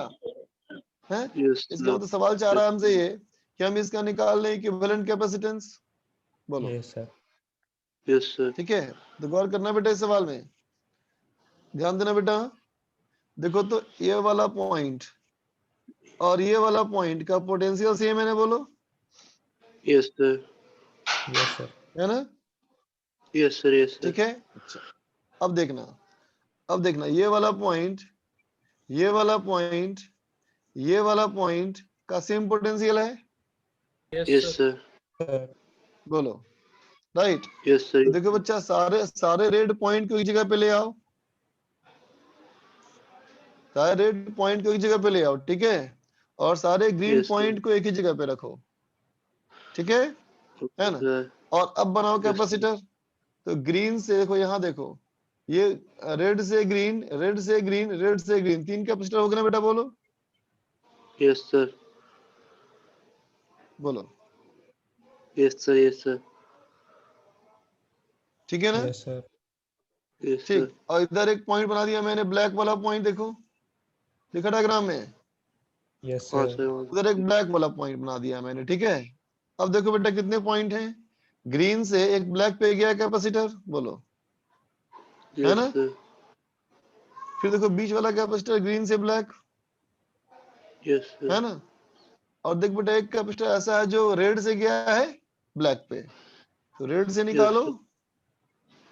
है। यस इसका मतलब सवाल चाह रहा है हमसे ये कि हम इसका निकाल लें इक्विवेलेंट कैपेसिटेंस, बोलो। Yes sir. Yes sir. ठीक है, तो गौर करना बेटा इस सवाल में, ध्यान देना बेटा। देखो तो ये वाला पॉइंट और ये वाला पॉइंट का पोटेंशियल सेम है ना, बोलो। Yes sir. Yes sir. है ना, यस सर। Yes sir. ठीक है। अच्छा अब देखना ये वाला पॉइंट, ये वाला पॉइंट, ये वाला पॉइंट का सेम पोटेंशियल है, यस सर। बोलो, राइट। यस तो सर। देखो बच्चा सारे रेड पॉइंट को एक जगह पे ले आओ, सारे रेड पॉइंट को एक जगह पे ले आओ, ठीक है, और सारे ग्रीन Yes, sir. पॉइंट को एक ही जगह पे रखो, ठीक है ना। सर। और अब बनाओ Yes, sir. कैपेसिटर, तो ग्रीन से देखो, यहाँ देखो, ये रेड से ग्रीन, रेड से ग्रीन, रेड से ग्रीन, 3 कैपेसिटर हो गए ना बेटा, बोलो। Yes sir. बोलो, यस सर। Yes sir. ठीक है ना। Yes sir. यस ठीक, सर। और इधर एक पॉइंट बना दिया मैंने, ब्लैक वाला पॉइंट, देखो दिखा डायग्राम में, यस हाँ सर। सर। उधर एक ब्लैक वाला पॉइंट बना दिया मैंने, ठीक है। अब देखो बेटा कितने पॉइंट हैं, ग्रीन से एक ब्लैक पे गया कैपेसिटर, बोलो, है यस ना। सर। फिर देखो बीच वाला कैपेसिटर ग्रीन से ब्लैक, यस सर। है ना। और देख बेटा एक कैपेसिटर ऐसा है जो रेड से गया है ब्लैक पे, तो रेड से निकालो Yes,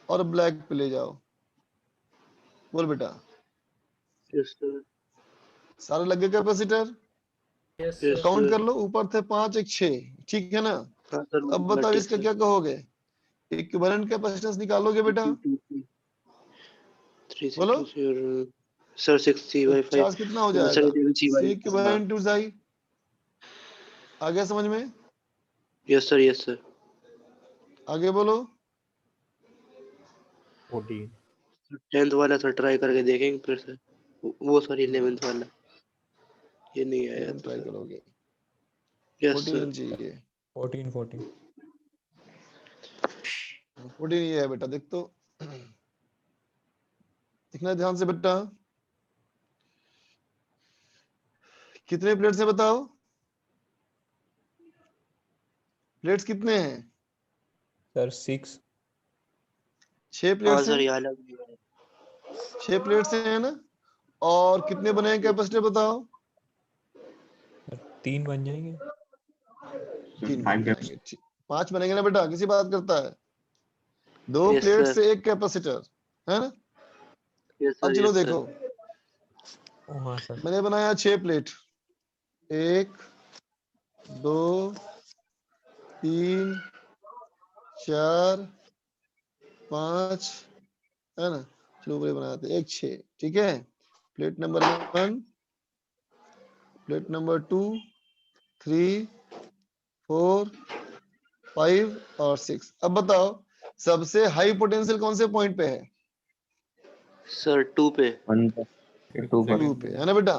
और ब्लैक पे ले जाओ, बोल बेटा। Yes sir. सारे लग गए capacitor, yes Yes, sir. Count sir. कर लो, ऊपर थे 5 एक 6, ठीक है ना। हाँ सर। अब बताओ इसका क्या कहोगे, इक्विवेलेंट कैपेसिटेंस निकालोगे बेटा, बोलो। सर 60 तो by 5 चार्ज कितना हो सर जाएगा, C C by equivalent to Xi, आ गया समझ में, यस सर। Yes sir. आगे बोलो। 14। 10th वाला सर ट्राई करके देखेंगे फिर से, वो सर 11th वाला, ये नहीं आया तो ट्राई सर। करोगे, यस 14 सर। चाहिए, 14 14 ये है बेटा, देख तो देखना ध्यान से बेटा, कितने प्लेट्स है बताओ, प्लेट्स कितने हैं, सर 6। 6 हाँ प्लेट्स हैं, सर, ये अलग भी है। 6 प्लेट्स हैं ना। और कितने बने हैं कैपेसिटर बताओ, 3 बन जाएंगे। 3 बन जाएंगे, 5 बनेंगे ना बेटा, किसी बात करता है, 2 Yes, प्लेट sir. से एक कैपेसिटर, है ना। यस अब सर। चलो यस देखो, हाँ सर। मैंने बनाया 6 प्लेट, 1 2 3 4 5 है ना, चलो ऊपर बनाते हैं 1 6, ठीक है। प्लेट नंबर 1, प्लेट नंबर 2, 3 4 5 और 6। अब बताओ सबसे हाई पोटेंशियल कौन से पॉइंट पे है? सर 2 पे। 1 2 पर 2 पे है ना बेटा,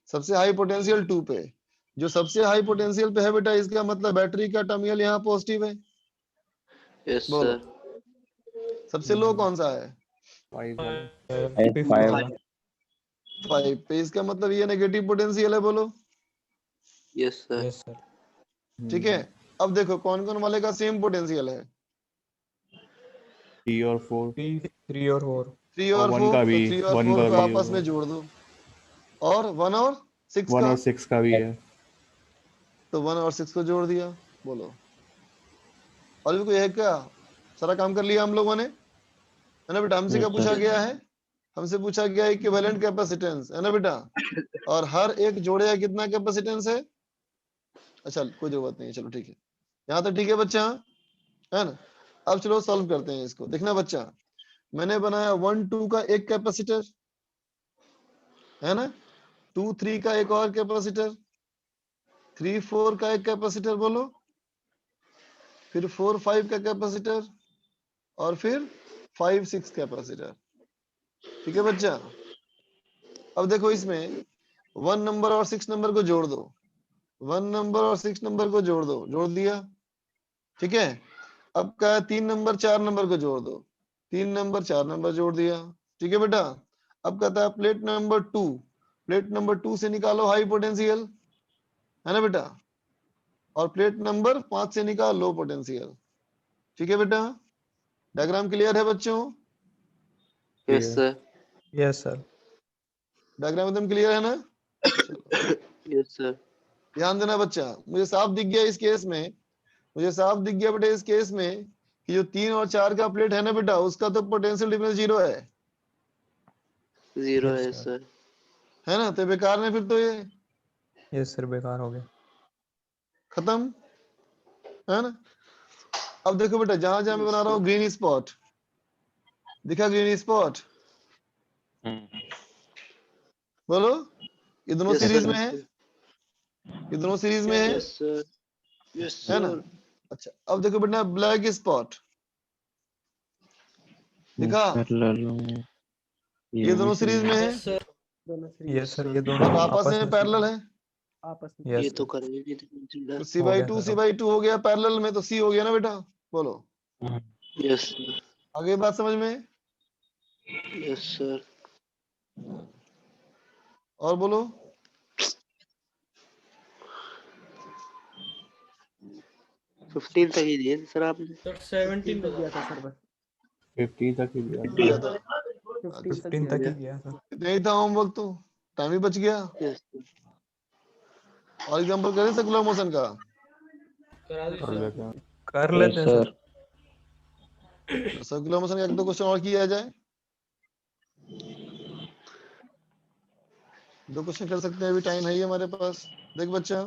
सबसे हाई पोटेंशियल 2 पे। जो सबसे हाई पोटेंशियल पे है बेटा, इसका मतलब बैटरी का टर्मिनल यहाँ पॉजिटिव है। यस बोलो सर। सबसे लो कौन सा है? 5 वाला। 50 5 वाला। 5 पे, इसका मतलब ये नेगेटिव पोटेंशियल है। बोलो यस सर। Yes sir. ठीक है। अब देखो कौन कौन वाले का सेम पोटेंशियल है? 3 और 4 3 और 4। 3 और 1 4, का तो भी 3 और 1 4 का को भी आपस में होगा। जोड़ दो। और 1 और 6 1 का, और 6 का भी है। तो 1 और 6 को जोड़ दिया। बोलो और भी कोई है क्या? सारा काम कर लिया हम लोगों ने, है ना बेटा। हमसे क्या Yes, पूछा sir. गया है? हमसे पूछा गया है इक्विवेलेंट कैपेसिटेंस, है ना बेटा। और हर एक जोड़े का कितना कैपेसिटेंस है? अच्छा कोई जरूरत नहीं है, चलो ठीक है, यहाँ तो ठीक है बच्चा, है ना। अब चलो सॉल्व करते हैं इसको। देखना बच्चा, मैंने बनाया 1 2 का एक कैपेसिटर, है ना, 2 3 का एक और कैपेसिटर, 3 4 का एक कैपेसिटर, बोलो, फिर 4 5 का कैपेसिटर, और फिर 5 6 कैपेसिटर। ठीक है बच्चा। अब देखो इसमें 1 नंबर और 6 नंबर को जोड़ दो, 1 नंबर और 6 नंबर को जोड़ दो, जोड़ दिया, ठीक है। अब क्या, 3 नंबर 4 नंबर को जोड़ दो, 3 नंबर 4 नंबर जोड़ दिया, ठीक है बेटा। अब कहता है प्लेट नंबर 2, प्लेट नंबर 2 से निकालो हाई पोटेंशियल, है ना बेटा, और प्लेट नंबर 5 से निकाल लो पोटेंशियल। ठीक है बेटा, डायग्राम क्लियर है बच्चों? Yes sir. Yes sir. Diagram एकदम क्लियर है ना? चलो यस सर। ध्यान देना बच्चा, मुझे साफ दिख गया इस केस में, मुझे साफ दिख गया बेटा इस केस में कि जो 3 और 4 का प्लेट है ना बेटा, उसका तो पोटेंशियल डिफरेंस 0 है, 0 Yes, है sir. सर। है ना। तो बेकार में फिर तो ये यस सर, बेकार हो गया। खत्म, है ना। अब देखो बेटा, जहां जहां मैं बना रहा हूँ ग्रीन स्पॉट, दिखा ग्रीन स्पॉट? बोलो, ये दोनों यस सीरीज सर। में है, ये दोनों सीरीज में है, यस सर। यस है ना। सर। अच्छा अब देखो बेटा ब्लैक स्पॉट, दिखा? पैरेलल ये दोनों सीरीज में है यस सर। यस सर, ये दोनों और आपस में में पैरेलल है, ये यस तो सर, करेंगे नहीं कंसीडर। तो सी हो बाई गया टू सर सी अब। बाई टू हो गया पैरेलल में, तो सी हो गया ना बेटा। बोलो यस सर। आगे बात समझ में? Yes sir. और बोलो, 15 तक ही दिए थे सर आपने। सर 17 बता। 50 तक ही दिया था। दिया था? 15 तक ही गया सर। नहीं था होमवर्क तो, टाइम ही बच गया। यस और एग्जांपल करें सर्कुलर मोशन का? करा दी कर सर। लेते हैं। कर लेते हैं सर। सर्कुलर मोशन का एक दो क्वेश्चन और किया जाए, 2 क्वेश्चन कर सकते हैं, अभी टाइम है ही हमारे पास। देख बच्चा,